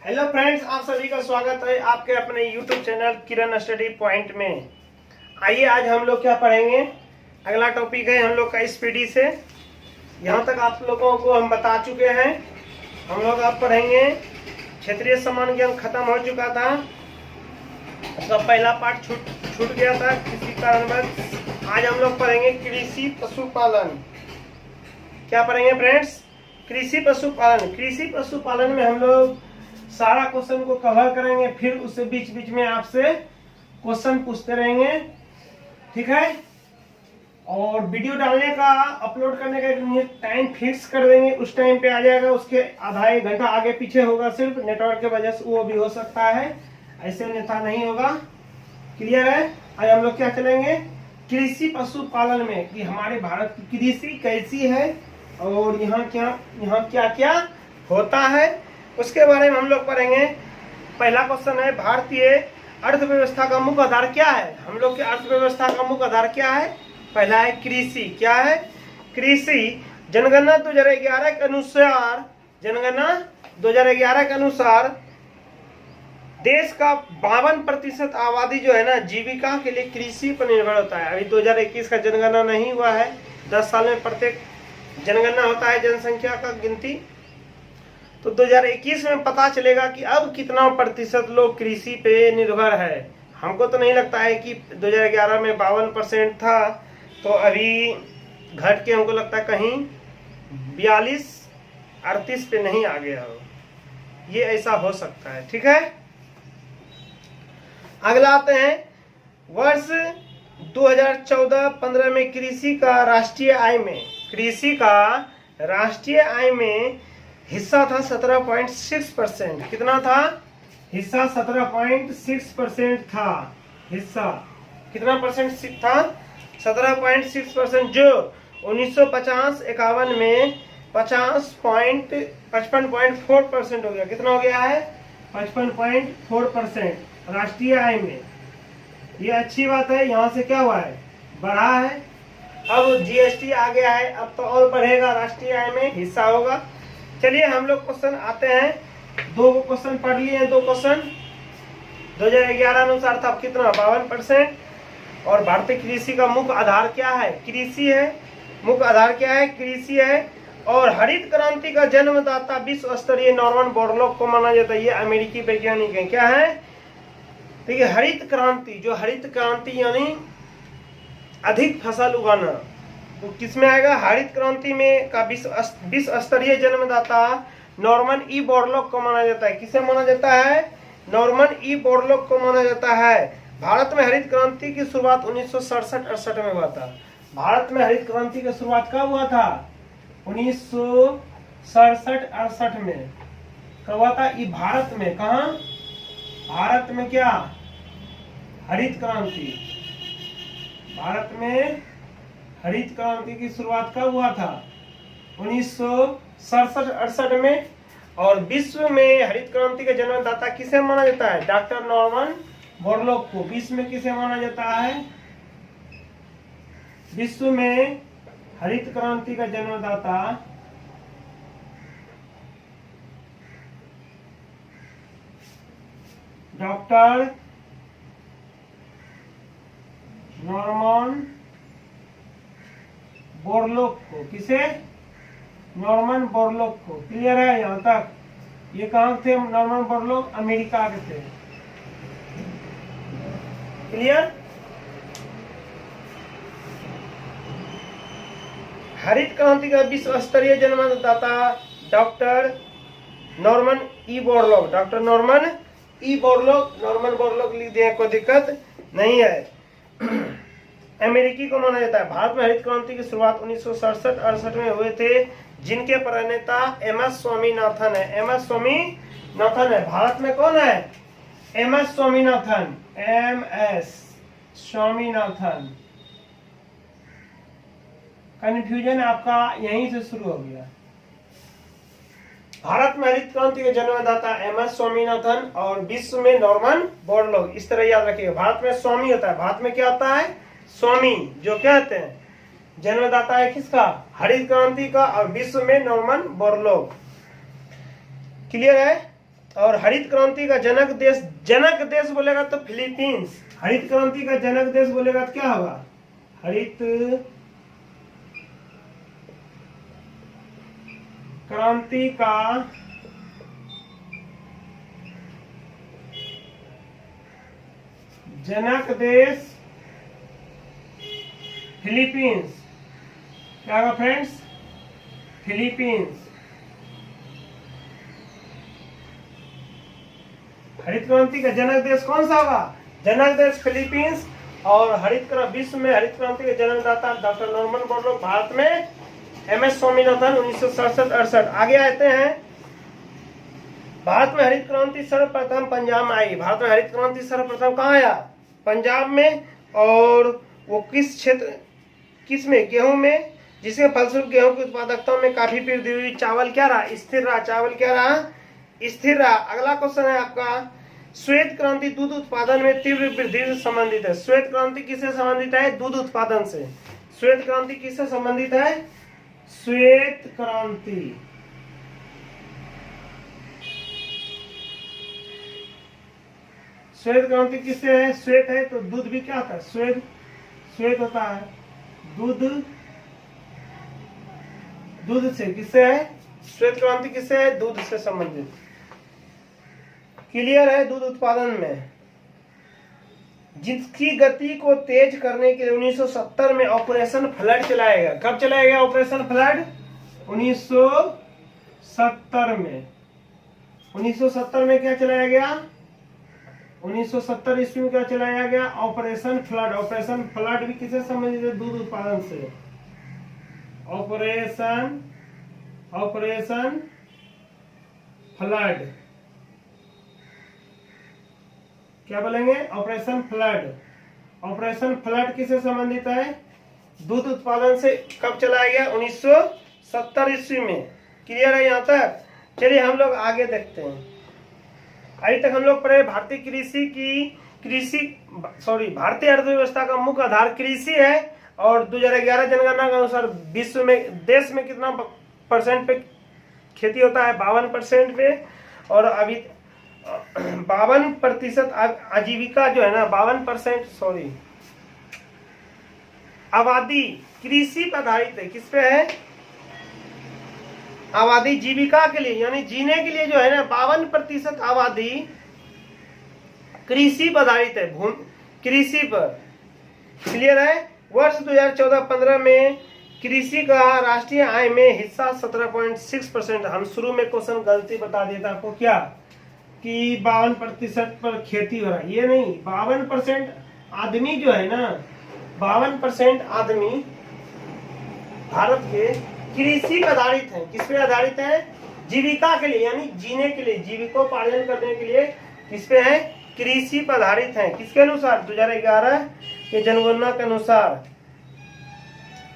Hello friends, आप सभी का स्वागत है आपके अपने YouTube चैनल किरण स्टडी पॉइंट में। आइए आज हम लोग क्या पढ़ेंगे। अगला टॉपिक है हम लोग का स्पीडी से। यहाँ तक आप लोगों को हम बता चुके हैं। हम लोग अब पढ़ेंगे क्षेत्रीय सामान्य ज्ञान खत्म हो चुका था। उसका पहला पार्ट छूट गया था किसी कारणवश। आज हम लोग पढ़ेंगे कृषि पशुपालन। क्या पढ़ेंगे फ्रेंड्स? कृषि पशुपालन। कृषि पशुपालन में हम लोग सारा क्वेश्चन को कवर करेंगे, फिर उससे बीच बीच में आपसे क्वेश्चन पूछते रहेंगे, ठीक है। और वीडियो डालने का, अपलोड करने का एक टाइम फिक्स कर देंगे, उस टाइम पे आ जाएगा। उसके आधा एक घंटा आगे पीछे होगा, सिर्फ नेटवर्क की वजह से वो भी हो सकता है, ऐसे अन्यथा नहीं होगा। क्लियर है? आज हम लोग क्या चलेंगे कृषि पशुपालन में कि हमारे भारत की कृषि कैसी है और यहाँ क्या क्या होता है, उसके बारे में हम लोग पढ़ेंगे। पहला क्वेश्चन है, भारतीय अर्थव्यवस्था का मुख्य आधार क्या है? हम लोग के अर्थव्यवस्था का मुख्य आधार क्या है? पहला है कृषि। क्या है? कृषि। जनगणना 2011 के अनुसार देश का 52% आबादी जो है ना, जीविका के लिए कृषि पर निर्भर होता है। अभी 2021 का जनगणना नहीं हुआ है। 10 साल में प्रत्येक जनगणना होता है, जनसंख्या का गिनती। तो 2021 में पता चलेगा कि अब कितना प्रतिशत लोग कृषि पे निर्भर है। हमको तो नहीं लगता है कि 2011 में 52% था, तो अभी घट के हमको लगता है कहीं 42-38 पे नहीं आ गया हो। ये ऐसा हो सकता है, ठीक है। अगला आते हैं, वर्ष 2014-15 में कृषि का राष्ट्रीय आय में हिस्सा था 17.6%। कितना था? हिस्सा 17.6% था। हिस्सा कितना परसेंट था? 17.6%, जो 1950-51 में 55.4% हो गया। कितना हो गया है? 55.4% राष्ट्रीय आय में। ये अच्छी बात है। यहाँ से क्या हुआ है? बढ़ा है। अब जीएसटी आ गया है, अब तो और बढ़ेगा, राष्ट्रीय आय में हिस्सा होगा। चलिए हम लोग क्वेश्चन आते हैं। दो क्वेश्चन पढ़ लिए हैं। दो क्वेश्चन 2011 अनुसार था कितना? 52%। और भारतीय कृषि का मुख्य आधार क्या है? कृषि है। मुख्य आधार क्या है? कृषि है। और हरित क्रांति का जन्मदाता विश्व स्तरीय नॉर्मन बोरलॉग को माना जाता है। ये अमेरिकी वैज्ञानिक है। क्या है? देखिए, हरित क्रांति यानी अधिक फसल उगाना, तो किसमें आएगा? हरित क्रांति में का विश्व स्तरीय जन्मदाता नॉर्मन ई बोरलॉग को माना जाता है। किसे माना जाता है? नॉर्मन ई बोरलॉग को माना जाता है। भारत में हरित क्रांति की शुरुआत 1967-68 में हुआ था। भारत में हरित क्रांति की शुरुआत कब हुआ था? 1967-68 में। कब हुआ था? ये भारत में। कहा? भारत में क्या हरित क्रांति? भारत में हरित क्रांति की शुरुआत कब हुआ था? 1967-68 में। और विश्व में हरित क्रांति का जन्मदाता किसे माना जाता है? डॉक्टर नॉर्मन बोरलॉग को। विश्व में किसे माना जाता है? विश्व में हरित क्रांति का जन्मदाता डॉक्टर नॉर्मन बोरलॉग को। किसे? नॉर्मन बोरलॉग को। क्लियर है यहाँ तक? ये कहाँ थे नॉर्मन बोरलॉग? अमेरिका के थे। क्लियर? हरित क्रांति का विश्व स्तरीय जन्मदाता doctor Norman E Borlaug. Doctor Norman E Borlaug, Norman Borlaug लिख दिए, कोई दिक्कत नहीं है। अमेरिकी को माना जाता है। भारत में हरित क्रांति की शुरुआत 1967-68 में हुए थे, जिनके प्रणेता एमएस स्वामीनाथन है। एमएस स्वामीनाथन है। भारत में कौन है? MS Swaminathan. MS Swaminathan. Confusion आपका यहीं से शुरू हो गया। भारत में हरित क्रांति के जन्मदाता एमएस स्वामीनाथन और विश्व में नॉर्मन बोरलॉग। इस तरह याद रखिएगा। भारत में स्वामी होता है। भारत में क्या होता है? स्वामी, जो क्या होते हैं? जन्मदाता है किसका? हरित क्रांति का। और विश्व में नॉर्मन बोरलॉग। क्लियर है? और हरित क्रांति का जनक देश बोलेगा तो फिलीपींस। हरित क्रांति का जनक देश बोलेगा तो क्या होगा? हरित क्रांति का जनक देश फिलीपींस। क्या होगा फ्रेंड्स? फिलीपींस। हरित क्रांति का जनक देश कौन सा होगा? जनक देश फिलीपींस। और विश्व में हरित क्रांति के जन्मदाता डॉक्टर नॉर्मन बोरलॉग, भारत में एमएस स्वामीनाथन 1967-68। आगे आते हैं, भारत में हरित क्रांति सर्वप्रथम पंजाब में आई। भारत में हरित क्रांति सर्वप्रथम कहाँ आया? पंजाब में। और वो किस क्षेत्र, किस में? गेहूं में, जिसके फलस्वरूप गेहूं की उत्पादकता में काफी वृद्धि हुई। चावल क्या रहा? स्थिर रहा। चावल क्या रहा? स्थिर रहा। अगला क्वेश्चन है आपका, श्वेत क्रांति दूध उत्पादन में तीव्र वृद्धि से संबंधित है। श्वेत क्रांति किससे संबंधित है? दूध उत्पादन से। श्वेत क्रांति किससे संबंधित है? श्वेत क्रांति श्वेत क्रांति किससे है? श्वेत है तो दूध भी क्या होता है? श्वेत होता है। दूध से। किससे है? श्वेत क्रांति किससे है? दूध से संबंधित। क्लियर है? दूध उत्पादन में जिसकी गति को तेज करने के लिए 1970 में ऑपरेशन फ्लड चलाया गया। कब चलाया गया ऑपरेशन फ्लड? 1970 में। 1970 में क्या चलाया गया? 1970 ईस्वी में क्या चलाया गया? Operation flood. ऑपरेशन फ्लड भी किससे संबंधित है? दूध उत्पादन से। Operation flood. क्या बोलेंगे? Operation flood. ऑपरेशन फ्लड किससे संबंधित है? दूध उत्पादन से। कब चलाया गया? 1970 ईस्वी में। क्लियर है यहाँ तक? चलिए हम लोग आगे देखते हैं। अभी तक हम लोग पढ़े भारतीय भारतीय अर्थव्यवस्था का मुख्य आधार कृषि है। और 2011 जनगणना के अनुसार विश्व में, देश में कितना % पे खेती होता है? 52% पे। और अभी 52% आजीविका जो है ना, 52% आबादी कृषि पर आधारित है। किस पे है? आबादी जीविका के लिए, यानी जीने के लिए जो है ना, 52% आबादी कृषि पर आधारित है। कृषि पर। क्लियर है? वर्ष 2014-15 में कृषि का राष्ट्रीय आय में हिस्सा 17.6%। हम शुरू में क्वेश्चन गलती बता देता आपको, क्या कि 52% पर खेती हो रहा है। ये नहीं, 52% आदमी जो है ना, 52% आदमी भारत के कृषि पर आधारित है। किस पे आधारित है? जीविका के लिए, यानी जीने के लिए, जीविकोपार्जन करने के लिए किस पे है? कृषि पर आधारित है। किसके अनुसार? 2011 के जनगणना के अनुसार।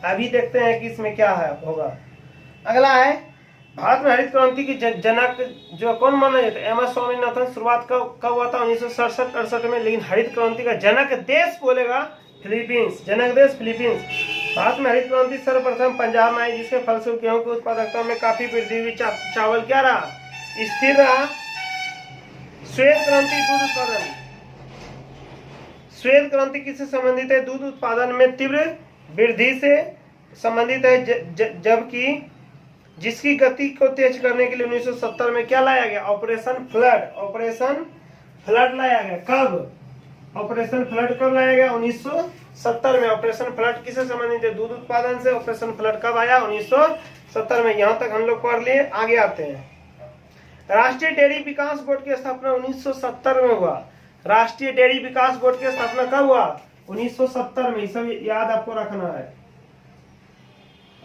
अभी देखते हैं कि इसमें क्या है होगा। अगला है, भारत में हरित क्रांति की जनक जो कौन माना जाता है? एमएस स्वामीनाथन। शुरुआत कब हुआ था? 1967-68 में। लेकिन हरित क्रांति का जनक देश बोलेगा फिलीपींस। जनक देश फिलीपींस। भारत में हरित क्रांति सर्वप्रथम पंजाब में आई, जिसके फलस्वरूप गेहूं की उत्पादकता में काफी वृद्धि हुई। चावल क्या रहा? स्थिर रहा। श्वेत क्रांति दूध उत्पादन। श्वेत क्रांति किससे संबंधित है? दूध उत्पादन में तीव्र वृद्धि से संबंधित है। जबकि जिसकी गति को तेज करने के लिए 1970 में क्या लाया गया? Operation flood. ऑपरेशन फ्लड लाया गया। कब? ऑपरेशन फ्लड कब लाया गया? 1970 में। ऑपरेशन फ्लड किससे संबंधित है? दूध उत्पादन से। ऑपरेशन फ्लड कब आया? 1970 में। यहाँ तक हम लोग पढ़ लिए। आगे आते हैं, राष्ट्रीय डेयरी विकास बोर्ड की स्थापना 1970 में हुआ। राष्ट्रीय डेयरी विकास बोर्ड की स्थापना कब हुआ? 1970 में। सब याद आपको रखना है।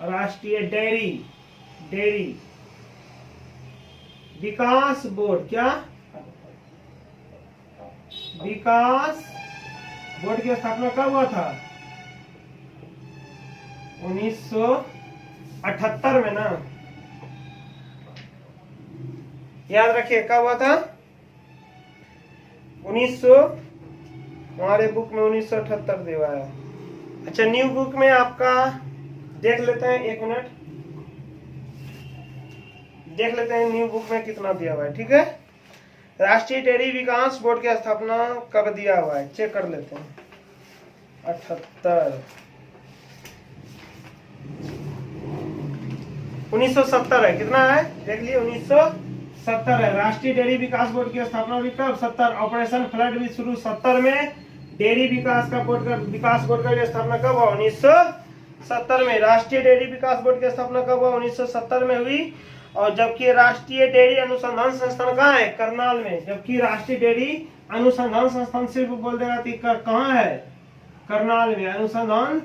राष्ट्रीय डेयरी विकास बोर्ड। क्या? विकास बोर्ड की स्थापना कब हुआ था? 1978 में ना। याद रखिए कब हुआ था? 1900, हमारे बुक में 1978 दिया है। अच्छा, न्यू बुक में आपका देख लेते हैं, 1 मिनट देख लेते हैं न्यू बुक में कितना दिया हुआ है। ठीक है, राष्ट्रीय डेयरी विकास बोर्ड की स्थापना कब दिया हुआ है, चेक कर लेते हैं। 78 1970 है, कितना है देख लिए, 1970 है। राष्ट्रीय डेयरी विकास बोर्ड की स्थापना हुई कब, 70। ऑपरेशन फ्लड भी शुरू 70 में। डेयरी विकास बोर्ड का स्थापना कब हुआ, 1970 में। राष्ट्रीय डेयरी विकास बोर्ड की स्थापना कब हुआ, 1970 में हुई। और जबकि राष्ट्रीय डेयरी अनुसंधान संस्थान कहाँ है, करनाल में। जबकि राष्ट्रीय डेयरी अनुसंधान संस्थान सिर्फ बोल देगा कि कहाँ है, करनाल में। अनुसंधान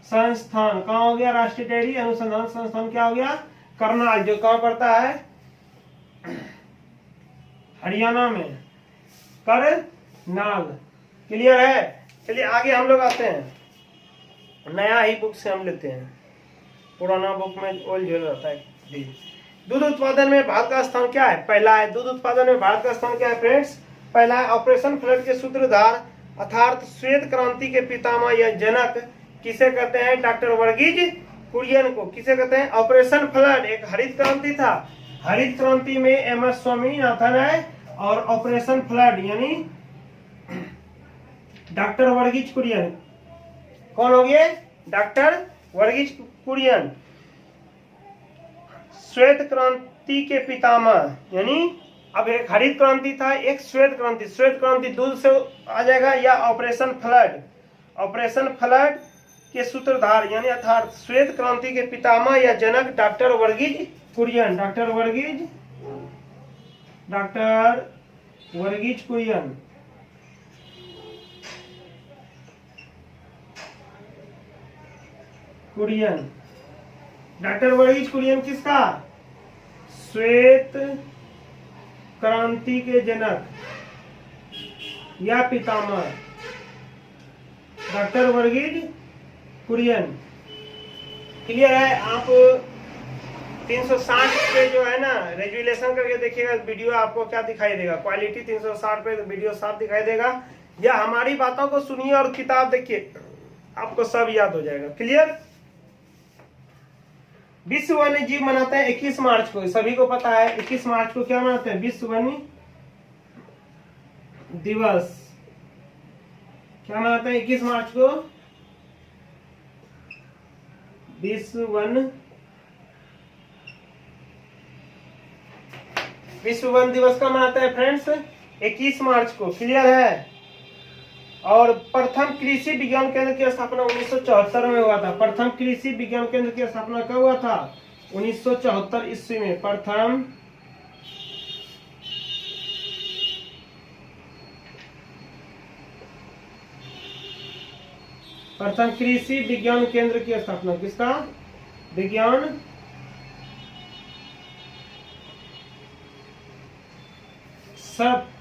संस्थान कहाँ हो गया, राष्ट्रीय डेयरी अनुसंधान संस्थान क्या हो गया, करनाल, जो कहाँ पड़ता है, हरियाणा में, करनाल। क्लियर है। चलिए आगे हम लोग आते हैं, नया ही बुक से हम लेते हैं, पुराना बुक में ओल झेल रहता है जी। दूध उत्पादन में भारत का स्थान क्या है, पहला है। दूध उत्पादन में भारत का स्थान क्या है फ्रेंड्स, पहला है। ऑपरेशन फ्लड के सूत्रधार अर्थात श्वेत क्रांति के पितामह या जनक किसे कहते हैं, डॉक्टर वर्गीज कुरियन को। किसे कहते हैं, ऑपरेशन फ्लड एक हरित क्रांति था। हरित क्रांति में एम एस स्वामीनाथन है, और ऑपरेशन फ्लड यानी डॉक्टर वर्गीज कुरियन। कौन हो गए, डॉक्टर वर्गीज कुरियन। श्वेत क्रांति के पितामह यानी अब एक हरित क्रांति था, एक श्वेत क्रांति। श्वेत क्रांति दूध से आ जाएगा, या ऑपरेशन फ्लड के सूत्रधार यानी अर्थात श्वेत क्रांति के पितामह या जनक doctor Varghese Kurien. Doctor Varghese Kurien. Doctor Varghese Kurien किसका, श्वेत क्रांति के जनक या पितामह, डॉक्टर वर्गीज कुरियन। क्लियर है। आप 360 पे जो है ना रेजुलेशन करके देखिएगा वीडियो, आपको क्या दिखाई देगा, क्वालिटी 360 पे वीडियो साफ दिखाई देगा। या हमारी बातों को सुनिए और किताब देखिए, आपको सब याद हो जाएगा। क्लियर। विश्व वन्य जीव मनाते हैं 21 मार्च को, सभी को पता है 21 मार्च को क्या मनाते हैं, विश्व वन्य दिवस। क्या मनाते हैं 21 मार्च को, विश्व वन दिवस का मनाते हैं फ्रेंड्स 21 मार्च को। क्लियर है। और प्रथम कृषि विज्ञान केंद्र की स्थापना 1974 में हुआ था। प्रथम कृषि विज्ञान केंद्र की स्थापना कब हुआ था, 1974 ईस्वी में। प्रथम कृषि विज्ञान केंद्र की स्थापना किसका,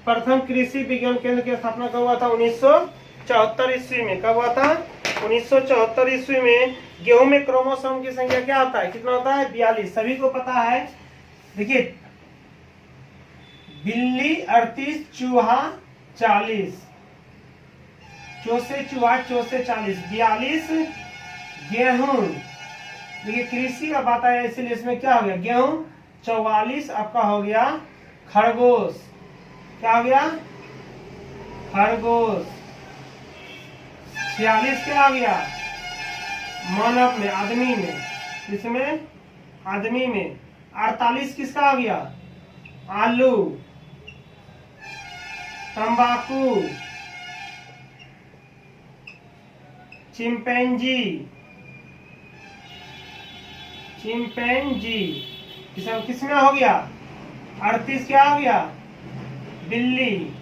प्रथम कृषि विज्ञान केंद्र की स्थापना कब हुआ था, 1974 ईस्वी में। कब हुआ था, 1974 ईस्वी में। गेहूं में क्रोमोसोम की संख्या क्या होता है, कितना होता है, 42। सभी को पता है। देखिए, बिल्ली 38, चूहा 40, चौसे चूहा 40, 42 गेहूं। देखिए कृषि का बात है, इसलिए इसमें क्या हो गया, गेहूं। 44 आपका हो गया खरगोश। क्या हो गया, खरगोश। 46 क्या आ गया, मानव में, आदमी में। इसमें आदमी में। 48 किसका आ गया, आलू, तंबाकू, चिंपैंजी। किसमें हो गया, 38 क्या हो गया, बिल्ली।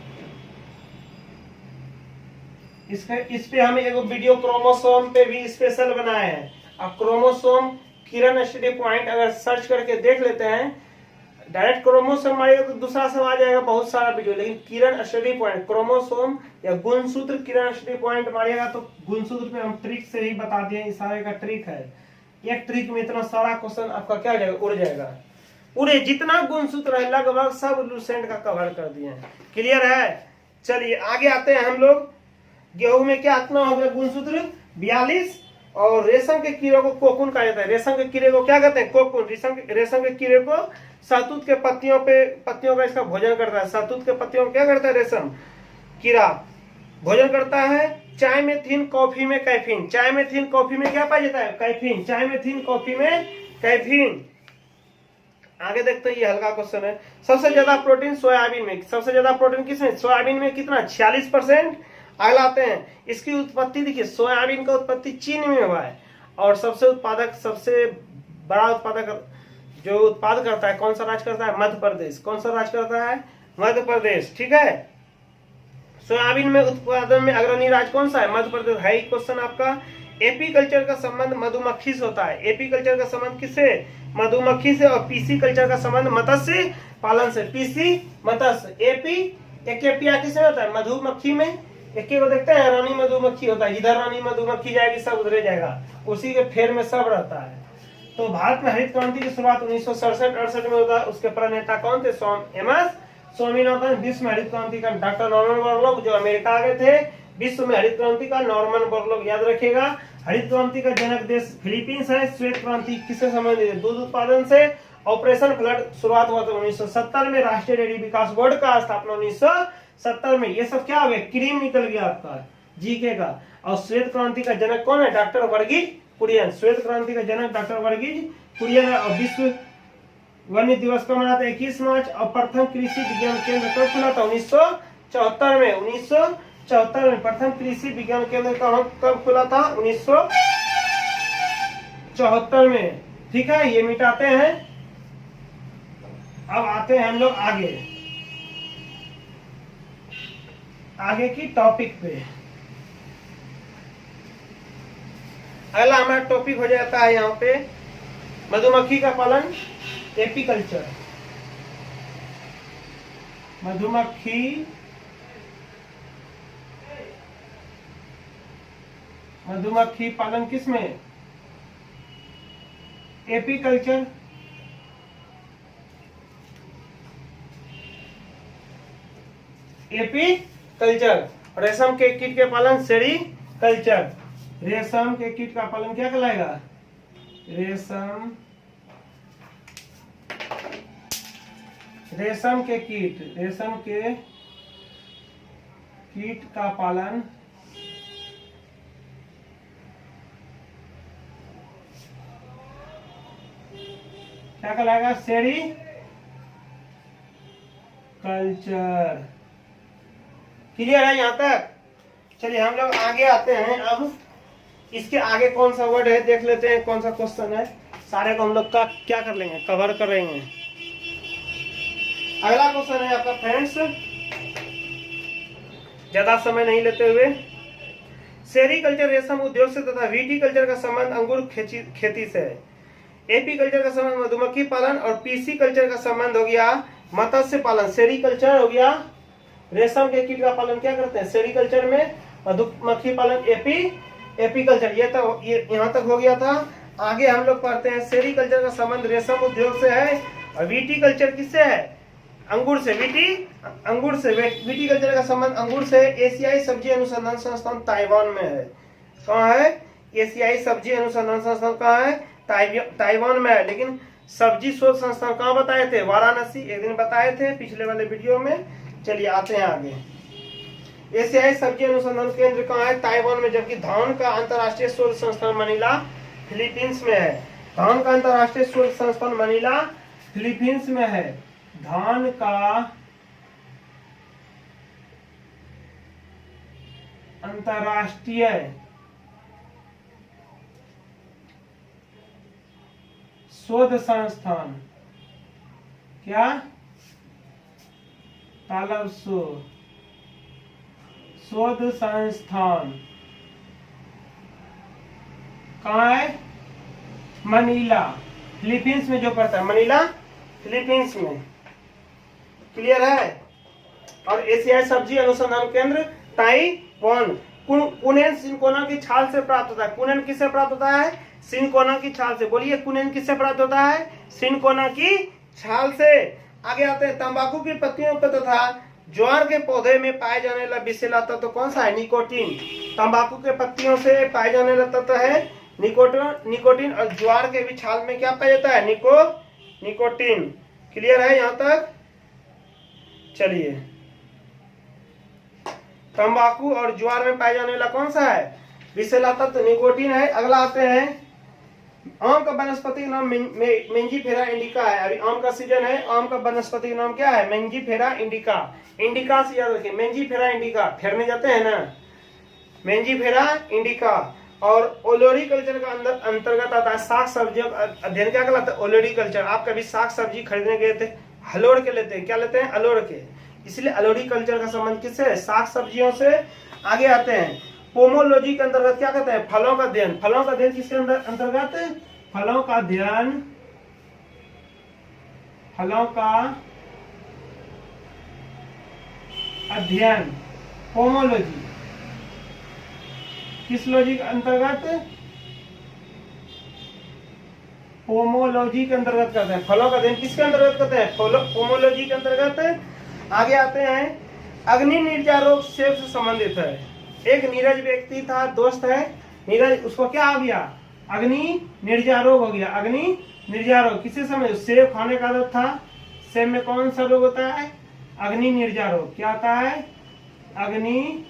इस पे हम एक वीडियो क्रोमोसोम पे भी स्पेशल बनाए हैं। अब क्रोमोसोम किरण स्टडी पॉइंट अगर सर्च करके देख लेते हैं, डायरेक्ट क्रोमोसोम मारिएगा तो दूसरा सब आ जाएगा, बहुत सारा वीडियो। लेकिन किरण स्टडी पॉइंट क्रोमोसोम या गुणसूत्र किरण स्टडी पॉइंट मारिएगा तो गुणसूत्र पे हम ट्रिक से ही बता दिए, इशारे का ट्रिक है। एक ट्रिक में इतना सारा क्वेश्चन आपका क्या हो जाएगा, उड़ जाएगा। पूरे जितना गुणसूत्र है लगभग सब लूसेंट का कवर कर दिए हैं। क्लियर है। चलिए आगे आते हैं हम लोग। गेहूं में क्या इतना हो गया गुणसूत्र, 42। और रेशम के कीड़े को कोकुन कहा जाता है। रेशम के कीड़े को क्या कहते हैं, कोकुन। रेशम के कीड़े को शहतूत के पत्तियों का इसका भोजन करता है। शहतूत के पत्तियों में क्या करता है रेशम कीड़ा भोजन करता है। चाय में थीन, कॉफी में कैफीन। चाय में थीन, कॉफी में क्या पाया जाता है? कैफीन। चाय में थीन, कॉफी में कैफीन। आगे देखते हैं, ये हल्का क्वेश्चन है। सबसे ज्यादा प्रोटीन सोयाबीन में। सबसे ज्यादा प्रोटीन किसमें? सोयाबीन में। कितना? 46%। अगला आते हैं, इसकी उत्पत्ति देखिए, सोयाबीन का उत्पत्ति चीन में हुआ है और सबसे बड़ा उत्पादक जो उत्पाद करता है, कौन सा राज्य करता है? मध्य प्रदेश। कौन सा राज्य करता है? मध्य प्रदेश। ठीक है, सोयाबीन में उत्पादन में अग्रणी राज्य कौन सा है? मध्य प्रदेश है। क्वेश्चन आपका। एपी कल्चर का संबंध मधुमक्खी से होता है। एपी कल्चर का संबंध किससे? मधुमक्खी से। और पीसी कल्चर का संबंध मत्स्य पालन से। पीसी मत्स्य। एपी एकेपिया किससे होता है? मधुमक्खी में। एक को देखते हैं, रानी मधुमक्खी होता है। इधर रानी मधुमक्खी जाएगी, सब उधरे जाएगा, उसी के फेर में सब रहता है। तो भारत में हरित क्रांति की शुरुआत 1967-68 में होता है। उसके प्रणेता कौन थे? स्वामीनाथन। विश्व में हरित क्रांति का डॉक्टर नॉर्मन बोरलॉग, जो अमेरिका आ गए थे। विश्व में हरित क्रांति का नॉर्मन बोरलॉग, याद रखिएगा। हरित क्रांति का जनक देश फिलीपींस है। श्वेत क्रांति किससे संबंधित है? दूध उत्पादन से। ऑपरेशन फ्लड शुरुआत हुआ था 1970 में। राष्ट्रीय डेयरी विकास बोर्ड का स्थापना 1970 में। ये सब क्या हो गया? क्रीम निकल गया आपका जीके का। और श्वेत क्रांति का जनक कौन है? डॉक्टर वर्गीज कुरियन। श्वेत क्रांति का जनक डॉक्टर वर्गीज कुरियन है। और विश्व वन्य दिवस कब मनाते हैं? 21 मार्च। और प्रथम कृषि विज्ञान केंद्र कब खुला था? 1974 में। 1974 में प्रथम कृषि विज्ञान केंद्र कब खुला था? 1974 में। ठीक है, ये मिटाते हैं। अब आते हैं हम लोग आगे की टॉपिक पे। अगला हमारा टॉपिक हो जाता है यहाँ पे मधुमक्खी का पालन, एपीकल्चर। मधुमक्खी पालन किसमें? एपीकल्चर। एपीकल्चर। रेशम के कीट के पालन सेरीकल्चर। रेशम के कीट का पालन क्या कहलाएगा? रेशम के कीट का पालन क्या कहलाएगा? सेरीकल्चर। क्लियर है यहाँ तक? चलिए हम लोग आगे आते हैं। अब इसके आगे कौन सा वर्ड है देख लेते हैं, कौन सा क्वेश्चन है। सारे को हम लोग का क्या कर लेंगे? कवर करेंगे। अगला क्वेश्चन है आपका फ्रेंड्स, ज्यादा समय नहीं लेते हुए। सेरीकल्चर रेशम उद्योग से तथा विटीकल्चर का संबंध अंगूर खेती से है। एपीकल्चर का संबंध मधुमक्खी पालन और पीसी कल्चर का संबंध हो गया मत्स्य पालन। सेरीकल्चर हो गया रेशम के कीट का पालन क्या करते हैं? सेरीकल्चर में। मधुमक्खी पालन एपीकल्चर। ये तो यहाँ तक हो गया था। आगे हम लोग पढ़ते हैं, सेरीकल्चर का संबंध रेशम उद्योग से है और विटीकल्चर किससे है? अंगूर से। विटीकल्चर का संबंध अंगूर से। एशियाई सब्जी अनुसंधान संस्थान ताइवान में है। कहाँ है? एशियाई सब्जी अनुसंधान संस्थान कहाँ है? ताइवान में है। लेकिन सब्जी शोध संस्थान कहाँ बताए थे? वाराणसी। एक दिन बताए थे पिछले वाले वीडियो में। चलिए आते हैं आगे। एशियाई सब्जी अनुसंधान केंद्र कहाँ है? ताइवान में। जबकि धान का अंतर्राष्ट्रीय शोध संस्थान मनीला फिलीपींस में है। धान का अंतर्राष्ट्रीय शोध संस्थान मनीला फिलीपींस में है। धान का अंतर्राष्ट्रीय शोध संस्थान क्या? तालब शोध संस्थान कहाँ है? मनीला फिलीपींस में जो पड़ता है। मनीला फिलीपींस में। क्लियर है? और एशियाई सब्जी अनुसंधान केंद्र ताइवान। कुनेन सिनकोना की छाल से प्राप्त होता है। कुनेन किससे प्राप्त होता है? सिनकोना की छाल से। बोलिए, कुनेन किससे प्राप्त होता है? सिनकोना की छाल से। आगे आते हैं, तंबाकू की पत्तियों पर तथा ज्वार के पौधे में पाए जाने वाला विषैला तत्व कौन सा है? निकोटीन। तंबाकू के पत्तियों से पाए जाने वाला तत्व है निकोटीन। और ज्वार के भी छाल में क्या पाया जाता है? निकोटीन। क्लियर है यहाँ तक? चलिए, तंबाकू और ज्वार में पाए जाने वाला कौन सा है? विषैला तत्व निकोटीन है। अगला आते हैं, आम का वनस्पति नाम मेंजीफेरा इंडिका है। अभी आम का सीजन है। आम का वनस्पति नाम क्या है? Mangifera indica. इंडिका से याद रखिए, मेंजीफेरा इंडिका, फेरने जाते हैं ना, मेंजीफेरा इंडिका। और ओलोरीकल्चर का अंदर अंतर्गत आता है साग सब्जियों का अध्ययन। क्या कहलाता है? ओलोरीकल्चर। आप कभी साग सब्जी खरीदने गए थे, हलोड़ के लेते हैं, क्या लेते हैं? अलोड़ के। इसलिए ओलोरीकल्चर का संबंध किससे है? साग सब्जियों से। आगे आते हैं, पोमोलॉजी के अंतर्गत क्या कहते हैं? फलों का अध्ययन। फलों का अध्ययन किसके अंतर्गत? फलों का अध्ययन, फलों का अध्ययन, पोमोलॉजी। किस लॉजी के अंतर्गत? पोमोलॉजी के अंतर्गत करते हैं। फलों का अध्ययन किसके अंतर्गत करते हैं? पोमोलॉजी के अंतर्गत। आगे आते हैं, अग्नि निर्जा रोग सेब से संबंधित है। एक नीरज व्यक्ति था, दोस्त है नीरज, उसको क्या हो गया? अग्नि निर्जा रोग हो गया। अग्नि निर्जा रोग किससे संबंधित? सेब खाने का आदत था। सेब में कौन सा रोग होता है? अग्नि निर्जा रोग। क्या आता है? अग्नि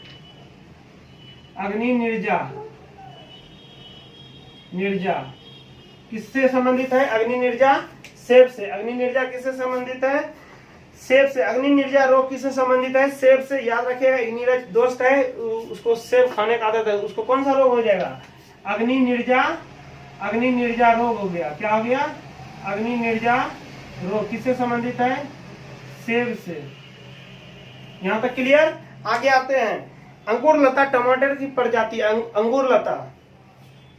निर्जा किससे संबंधित है? अग्नि निर्जा सेब से। अग्नि निर्जा किससे संबंधित है? सेब से। अग्नि निर्जा रोग किससे संबंधित है? सेब से। याद रखिएगा, एक नीरज दोस्त है, उसको सेब खाने का आदत है, उसको कौन सा रोग हो जाएगा? अग्नि निर्जा रोग हो गया। क्या हो गया? अग्नि निर्जा रोग किससे संबंधित है? सेब से। यहाँ तक क्लियर? आगे आते हैं, अंकुर लता टमाटर की प्रजाति। अंगूर लता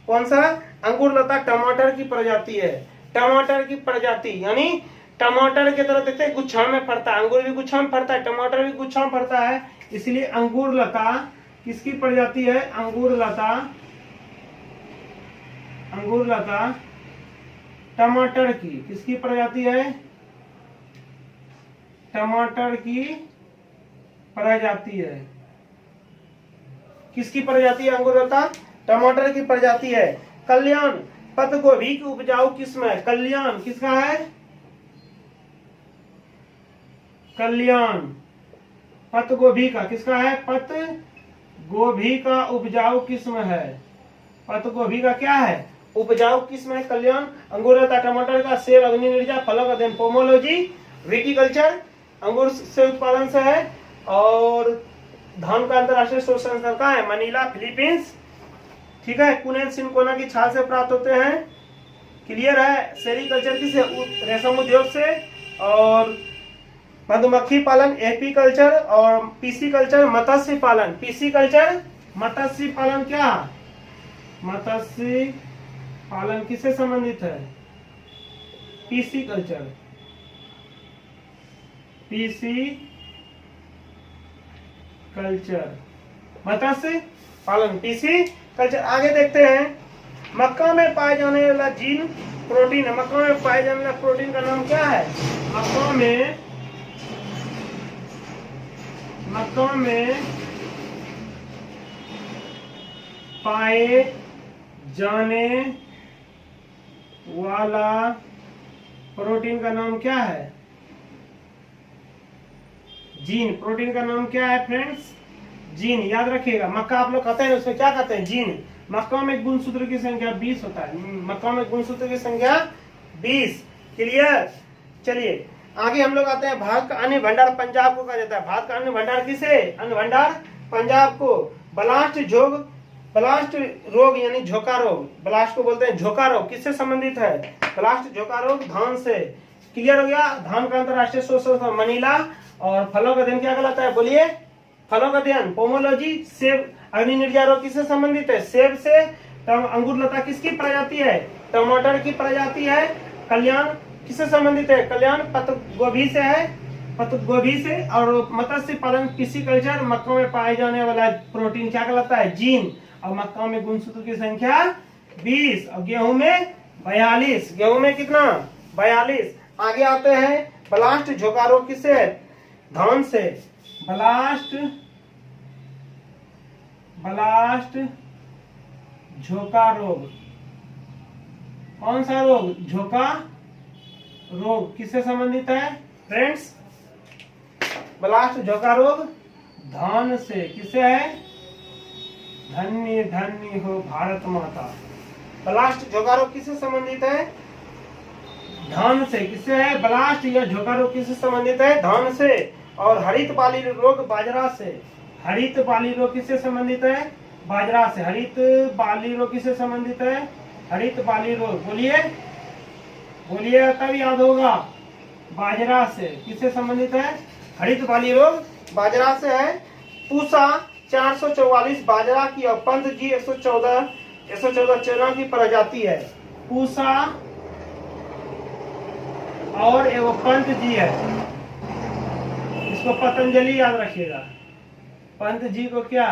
कौन सा? अंगूर लता टमाटर की प्रजाति है। टमाटर की प्रजाति यानी टमाटर की तरह देखते हैं, गुच्छा में फरता है। अंगूर भी गुच्छा में फरता है, टमाटर भी गुच्छा में फरता है। इसलिए अंगूर लता किसकी प्रजाति है? अंगूर लता टमाटर की किसकी प्रजाति है? टमाटर की प्रजाति है। किसकी प्रजाति है? अंगूर लता टमाटर की प्रजाति है। कल्याण पत्त गोभी की उपजाऊ किस्म है। कल्याण किसका है? कल्याण पत्त गोभी का किसका है? पत्त गोभी का उपजाऊ किस्म है। पत्त गोभी का क्या है? उपजाऊ किस्म है कल्याण। अंगूर लता टमाटर का। सेब अग्नि निर्जा। फलों का अध्ययन पोमोलॉजी। विटीकल्चर अंगूर से उत्पादन से है। और धान का अंतरराष्ट्रीय स्रोत संस्थान कहाँ है? Manila, Philippines. ठीक है, कुनेल सिनकोना की छाल से प्राप्त होते हैं। क्लियर है? सेरीकल्चर किसे? रेशम उद्योग से। और मधुमक्खी पालन एपीकल्चर। और पीसीकल्चर मत्स्य पालन। पीसीकल्चर मत्स्य पालन। क्या? मत्स्य पालन किससे संबंधित है? पीसीकल्चर। पीसीकल्चर मत्स्य पालन, पीसीकल्चर। आगे देखते हैं, मक्का में पाए जाने वाला जीन प्रोटीन है। मक्का में पाए जाने वाला प्रोटीन का नाम क्या है? मक्का में पाए जाने वाला प्रोटीन का नाम क्या है? जीन। प्रोटीन का नाम क्या है फ्रेंड्स? जीन। याद रखिएगा, मक्का आप लोग खाते हैं, उसमें क्या खाते हैं? जीन। मक्का में गुणसूत्र की संख्या 20 होता है। मक्का में गुणसूत्र की संख्या 20। क्लियर? चलिए आगे हम लोग आते हैं, भारत का अन्न भंडार पंजाब को कहा जाता है। भारत का अन्न भंडार किसे? अन्न भंडार पंजाब को। ब्लास्ट रोग यानी झोंका रोग, ब्लास्ट को बोलते हैं झोंका रोग, किससे संबंधित है? ब्लास्ट झोंका रोग धान से। क्लियर हो गया? धान का अंतरराष्ट्रीय स्रोत संस्थान मनीला। और फलों का अध्ययन क्या कहलाता है? बोलिए। फलों का अध्ययन पोमोलॉजी। सेब अग्नि निर्जा रोग किससे संबंधित है? सेब से। अंगूर लता किसकी प्रजाति है? टमाटर की प्रजाति है। कल्याण किससे संबंधित है? कल्याण पत्त गोभी से है, पत्त गोभी से। और मत्स्य पालन पिसीकल्चर, मक्का में पाए जाने वाला प्रोटीन क्या कहलाता है? जीन। और मक्का में गुणसूत्र की संख्या 20। और गेहूं में 42। गेहूं में कितना? 42। आगे आते हैं, ब्लास्ट झोंका रोग किससे है? धान से। ब्लास्ट झोंका रोग कौन सा रोग? झोंका रोग किससे संबंधित है फ्रेंड्स? ब्लास्ट झोंका रोग धन से। किससे है? धन्य धन्य हो भारत माता। ब्लास्ट झोंका रोग किससे संबंधित है? धन से। किससे है? ब्लास्ट या झोंका रोग किससे संबंधित है? धन से। और हरित बाली रोग बाजरा से। हरित बाली रोग किससे संबंधित है? बाजरा से। हरित बाली रोग किससे संबंधित है? हरित बाली रोग बोलिए बोलिए, तब याद होगा। बाजरा से। किससे संबंधित है? हरित बाली रोग बाजरा से है। पूसा 444 बाजरा की और पंत जी 114 चना की प्रजाति है। पूसा और एवं पंत जी है। इसको पतंजलि याद रखिएगा। पंत जी को क्या?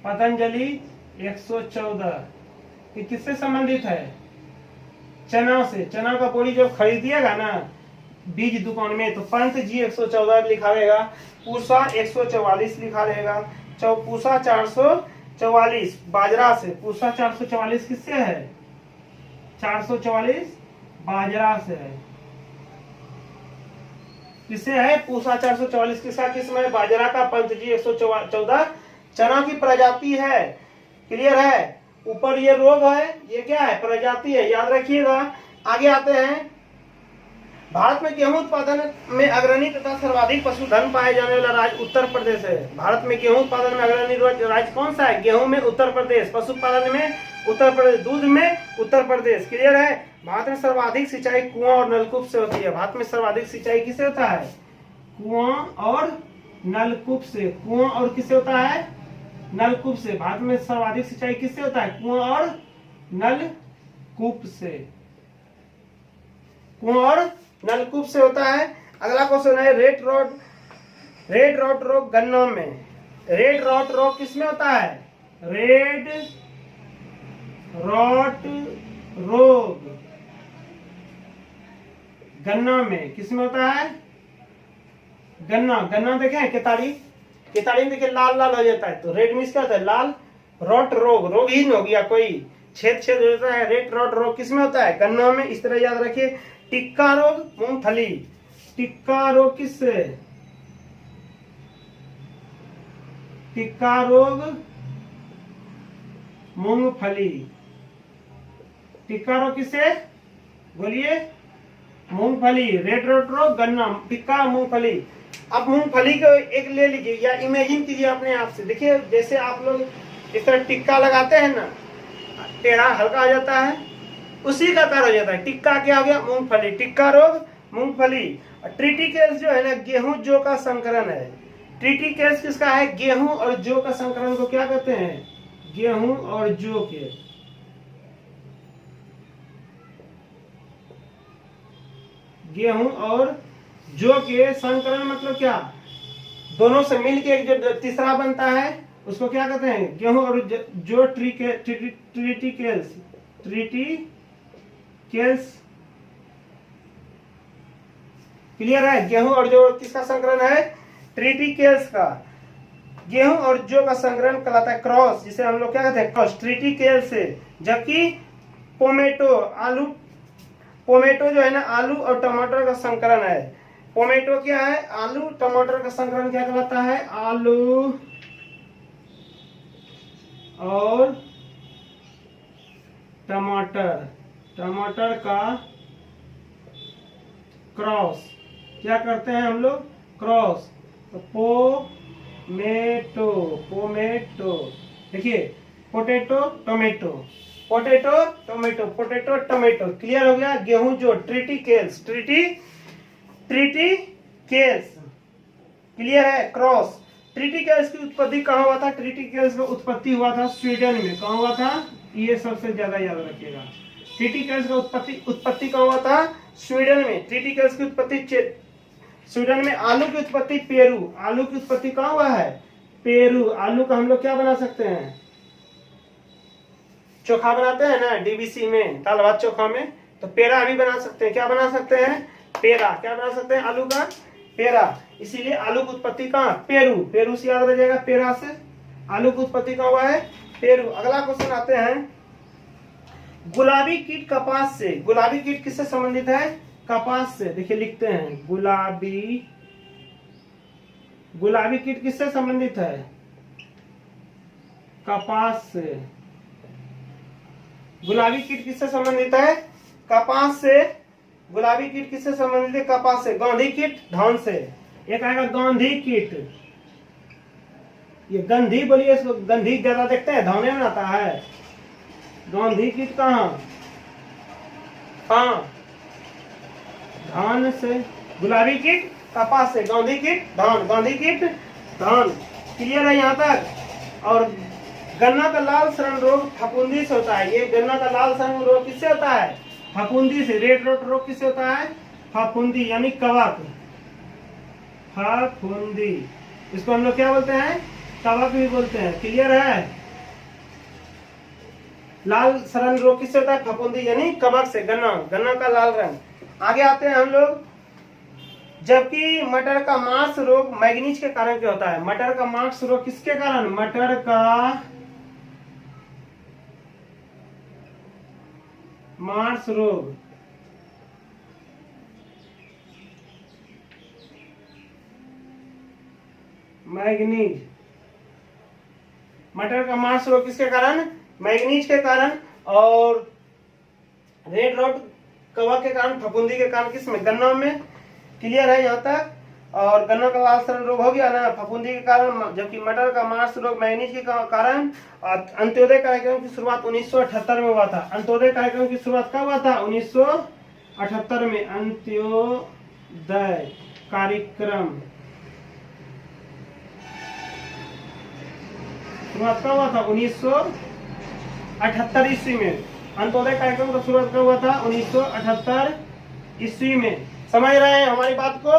पतंजलि 114। ये किससे संबंधित है? चना से। चना का बोरी जब खरीदिएगा ना बीज दुकान में तो पंत जी 114 लिखा रहेगा, पूसा 144 लिखा रहेगा। पूसा 444 बाजरा से। पूसा 444 किससे है? 444 बाजरा से है। किससे है? पूसा 444 किसका किस्म है? बाजरा का। पंत जी 114 चना की प्रजाति है। क्लियर है? ऊपर ये रोग है, ये क्या है? प्रजाति है, याद रखिएगा। आगे आते हैं। भारत में गेहूं उत्पादन में अग्रणी तथा सर्वाधिक पशुधन पाए जाने वाला राज्य उत्तर प्रदेश है। भारत में गेहूं उत्पादन में अग्रणी राज्य कौन सा है? गेहूं में उत्तर प्रदेश, पशुपालन में उत्तर प्रदेश, दूध में उत्तर प्रदेश। क्लियर है? भारत में सर्वाधिक सिंचाई कुआं और नलकूप से होती है। भारत में सर्वाधिक सिंचाई किससे होता है? कुआं और नलकूप से। कुआं और किससे होता है? नलकूप से। भारत में सर्वाधिक सिंचाई किससे होता है? कुआं और नलकूप से। कुआं और नलकूप से होता है। अगला क्वेश्चन है रेड रॉट रोग गन्नों में। रेड रॉट रोग किसमें होता है? रेड रॉट रोग गन्ना में किसमें होता है? गन्ना देखे केताड़ी में देखिए लाल लाल हो जाता है, तो रेड मीन्स क्या होता है? लाल। रॉट रोग ही हो गया, कोई छेद हो जाता है। रेड रॉट रोग किसमें होता है? गन्ना में। इस तरह याद रखिए। टिक्का रोग मूंगफली। टिक्का रोग किससे? टिक्का रोग मूंगफली। टिक्का रोग किससे? बोलिए। मूंगफली। रेड रॉट रोग गन्ना, टिक्का, मूंगफली। अब मूंगफली को एक ले लीजिए या इमेजिन कीजिए अपने आप से। देखिए जैसे आप लोग इस तरह टिक्का लगाते हैं ना, टेढ़ा हल्का हो जाता है, उसी का तरह हो जाता है। टिक्का क्या हो गया? मूंगफली। टिक्का रोग मूंगफली। ट्रिटिकेल्स जो है ना, गेहूं जौ का संकरण है। ट्रिटिकेल्स किसका है? गेहूं और जौ का संकरण को क्या कहते हैं? गेहूं और जौ के। गेहूं और जौ के संकरण मतलब क्या? दोनों से मिलके एक जो तीसरा बनता है उसको क्या कहते हैं? गेहूं और जौ ट्रिटिकेल्स। क्लियर है? गेहूं और जौ किसका संकरण है? ट्रिटिकेल्स का। गेहूं और जौ का संकरण कहलाता है क्रॉस, जिसे हम लोग क्या कहते हैं? क्रॉस। ट्रिटिकेल्स से। जबकि पोमेटो जो है ना, आलू और टमाटर का संकरण है। पोमेटो क्या है? आलू। टमाटर का संकरण क्या कहलाता है? आलू और टमाटर का क्रॉस क्या करते हैं हम लोग? क्रॉस। तो पोमेटो देखिए, पोटेटो टोमेटो। क्लियर हो गया? गेहूं जो ट्रिटिकेल्स। क्लियर है? क्रॉस। ट्रिटिकेल्स की उत्पत्ति कहाँ हुआ था? ट्रिटिकेल्स का उत्पत्ति हुआ था स्वीडन में। कहाँ हुआ था? ये सबसे ज्यादा याद रखिएगा। ट्रिटिकेल्स का उत्पत्ति कहाँ हुआ था? स्वीडन में। ट्रिटिकेल्स की उत्पत्ति स्वीडन में। आलू की उत्पत्ति पेरू। आलू की उत्पत्ति कहाँ हुआ है? पेरू। आलू का हम लोग क्या बना सकते हैं? चोखा बनाते हैं ना डीबीसी में, दाल भात चोखा में, तो पेड़ा भी बना सकते हैं। क्या बना सकते हैं? पेड़ा। क्या बना सकते हैं? आलू का पेड़ा। इसीलिए आलू की उत्पत्ति कहाँ? पेरू से याद रह जाएगा। पेड़ा से आलू की उत्पत्ति कहाँ हुआ है? पेरू। अगला क्वेश्चन आते हैं गुलाबी कीट कपास से। गुलाबी कीट किससे संबंधित है? कपास से, देखिए लिखते हैं गुलाबी, गुलाबी कीट किससे संबंधित है? कपास से। गुलाबी कीट किससे संबंधित है? कपास से। गुलाबी कीट किससे संबंधित है? कपास से। गौंधी कीट धान से। एक आएगा गौंधी कीट, ये गंधी बोलिए इसको, गंधी ज्यादा देखते हैं धाने में आता है। गौंधी कीट कहाँ? हाँ धान से। गुलाबी कीट कपास से, गौंधी कीट धान, गौंधी कीट धान। क्लियर है यहाँ तक? और गन्ना का लाल सड़न रोग फफूंदी से होता है। ये गन्ना का लाल सड़न रोग किससे होता है? फफूंदी से। रेड रोट रोग किससे होता है? फफूंदी यानी कवक, फफूंदी। इसको हम लोग क्या बोलते हैं? कवक भी बोलते हैं। क्लियर है? लाल सड़न रोग किससे होता है? फफूंदी यानी कवक से। गन्ना, गन्ना का लाल रंग। आगे आते हैं हम लोग, जबकि मटर का मार्स रोग मैग्नीज के कारण क्या होता है? मटर का मार्स रोग किसके कारण? मटर का मार्स रोग मैग्नीज। मटर का मार्स रोग किसके कारण? मैग्नीज के कारण। और रेड रोट कवक के कारण, फफूंदी के कारण किसमें? गन्ना में। क्लियर है यहाँ तक? और गन्ना का लाल सड़न रोग हो गया ना फफूंदी के कारण, जबकि मटर का मार्स रोग मैग्नीज के कारण। अंत्योदय कार्यक्रम की शुरुआत 1978 में हुआ था। अंत्योदय कार्यक्रम की शुरुआत कब हुआ था? 1978 में अंत्योदय कार्यक्रम शुरुआत कब हुआ था? 1978 ईस्वी में। अंत्योदय कार्यक्रम का शुरुआत कब हुआ था? 1978 ईस्वी में। समझ रहे हैं हमारी बात को?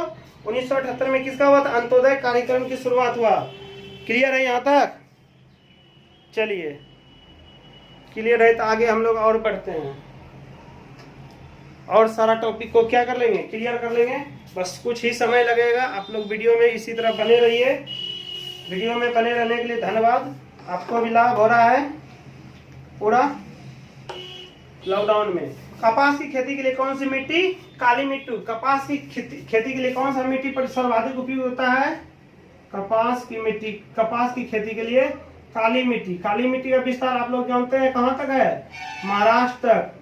1978 में किसका हुआ था? अंत्योदय कार्यक्रम की शुरुआत हुआ। क्लियर है यहाँ तक? चलिए क्लियर है तो आगे हम लोग और बढ़ते हैं, और सारा टॉपिक को क्या कर लेंगे? क्लियर कर लेंगे। बस कुछ ही समय लगेगा। आप लोग वीडियो में इसी तरह बने रहिए। वीडियो में बने रहने के लिए धन्यवाद। आपको भी लाभ हो रहा है पूरा लॉकडाउन में। कपास की खेती के लिए कौन सी मिट्टी? काली मिट्टी। कपास की खेती के लिए कौन सा मिट्टी पर सर्वाधिक उपयोग होता है? कपास की मिट्टी, कपास की खेती के लिए काली मिट्टी। काली मिट्टी का विस्तार आप लोग जानते हैं कहाँ तक है? महाराष्ट्र तक।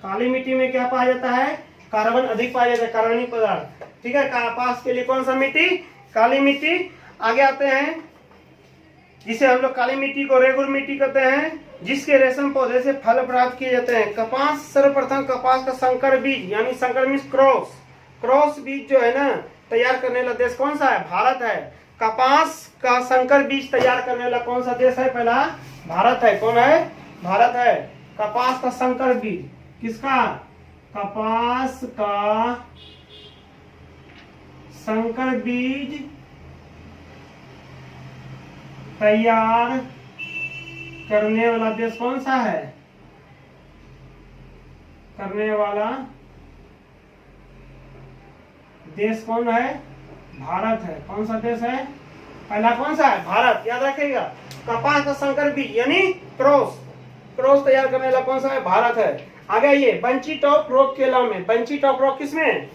काली मिट्टी में क्या पाया जाता है? कार्बन अधिक पाया जाता है, कार्बनिक पदार्थ। ठीक है, कपास के लिए कौन सा मिट्टी? काली मिट्टी। आगे आते हैं, जिसे हम लोग काली मिट्टी को रेगुर मिट्टी कहते हैं, जिसके रेशम पौधे से फल प्राप्त किए जाते हैं। कपास, सर्वप्रथम कपास का संकर बीज यानी संकर मीन्स क्रॉस, क्रॉस बीज जो है ना तैयार करने वाला देश कौन सा है? भारत है। कपास का संकर बीज तैयार करने वाला कौन सा देश है? पहला भारत है। कौन है? भारत है। कपास का संकर बीज किसका? कपास का संकर बीज तैयार करने वाला देश कौन सा है? करने वाला देश कौन है? भारत है। कौन सा देश है? पहला कौन सा है? भारत। याद रखिएगा। कपास का संकर बीज यानी क्रॉस, क्रॉस तैयार करने वाला कौन सा है? भारत है। आगे ये बंची टॉप रोग केला में। बंची टॉप रोग किसमें?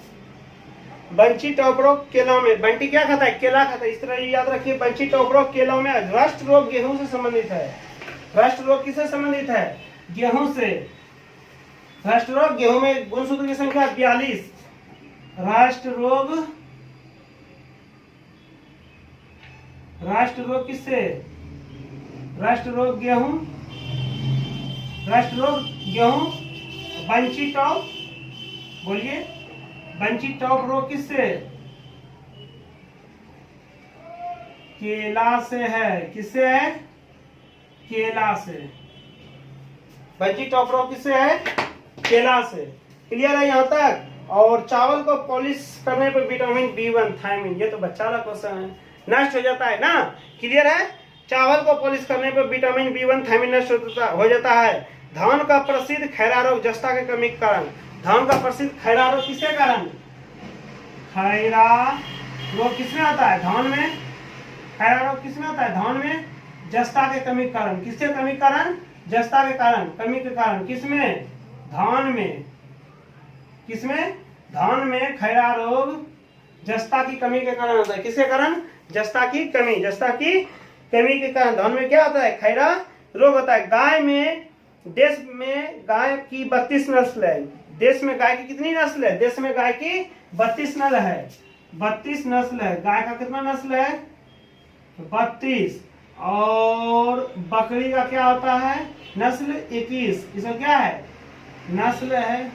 बंची टॉप रोग केला में। बंटी क्या खाता है? केला खाता है। इस तरह याद रखिए, बंची टॉप रोग केला में। रस्ट रोग गेहूं से संबंधित है। रस्ट रोग किससे संबंधित है? गेहूं से। रस्ट रोग गेहूं में गुणसूत्र की संख्या 42। राष्ट्र रोग, राष्ट्र रोग किससे? राष्ट्र रोग गेहूं, राष्ट्र रोग गेहूं। बंची टॉप, बोलिए, बंची टॉप रोग किससे? केला से है। किससे है? केला से। बंची टॉप रोग किससे है? केला से। क्लियर है यहाँ तक? और चावल को पॉलिश करने पर विटामिन B1 थायमिन, ये तो बच्चा वाला क्वेश्चन है, नष्ट हो जाता है ना। क्लियर है? चावल को पॉलिश करने पर विटामिन B1 थायमिन नष्ट हो जाता है। धान का प्रसिद्ध खैरा रोग जस्ता के कमी के कारण। धान का प्रसिद्ध खैरा रोग किसके कारण? खैरा रोग किसमें आता है? धान में। खैरा रोग किसमें आता है? धान में। जस्ता के कमी के कारण। किसके कमी के कारण? जस्ता के कारण, कमी के कारण। किसमें? धान में। किसमें? धान में खैरा रोग जस्ता की कमी के कारण होता है। किसके कारण? जस्ता की कमी के कारण धान में क्या होता है? खैरा रोग होता है। गाय में देश में गाय की 32 नस्ल है। देश में गाय की कितनी नस्ल है? देश में गाय की 32 नस्ल है। 32 नस्ल है। गाय का कितना नस्ल है? 32। और बकरी का क्या होता है? नस्ल 21। इसमें क्या है? नस्ल है।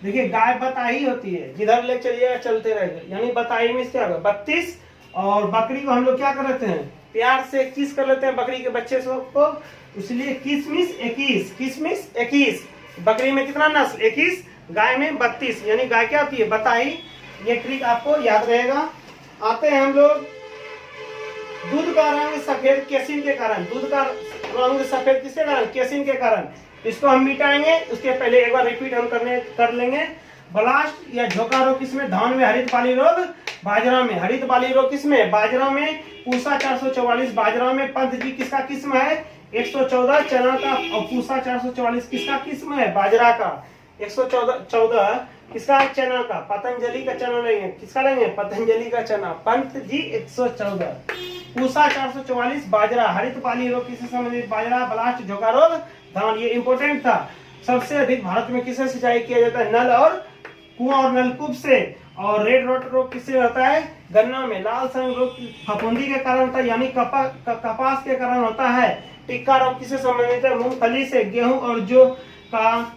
देखिए गाय बताई होती है, जिधर ले चलिएगा चलते रहेगा, यानी बताई में क्या होगा? 32। और बकरी को हम लोग क्या कर लेते हैं? प्यार से 21 कर लेते हैं बकरी के बच्चे को, इसलिए किसमिस 21। बकरी में कितना नस्ल? 21। गाय में 32, यानी गाय क्या होती है? बताई। ये ट्रिक आपको याद रहेगा। आते हैं हम लोग दूध का रंग सफेद केसिन के कारण। दूध का रंग सफेद किसके कारण? केसिन के कारण। इसको हम मिटाएंगे, उसके पहले एक बार रिपीट हम कर लेंगे। ब्लास्ट या झोंका रोग किसमें? धान में। हरित बाली रोग बाजरा में। हरित बाली रोग किसमें? बाजरा में। पूसा 444 बाजरा में। पंथ जी किसका किस्म है? 114 चना का। और पूसा 444 किसका किस्म है? बाजरा का। 114 किसका? चना का। पतंजलि का चना लेंगे। किसका लेंगे? पतंजलि का चना। पंथ जी 114। पूसा 444 बाजरा। हरित बाली रोग किससे संबंधित? बाजरा। ब्लास्ट झोंका रोग धान। ये इंपोर्टेंट था। सबसे अधिक भारत में किससे सिंचाई किया जाता है? नल और कुआं और नलकूप से। और रेड रोट रोग किससे होता है? गन्ना में। लाल संग रोग फफूंदी के कारण होता है, यानी कपास के कारण होता है। टिक्का रोग किससे संबंधित है? मूंगफली से। गेहूं और जौ का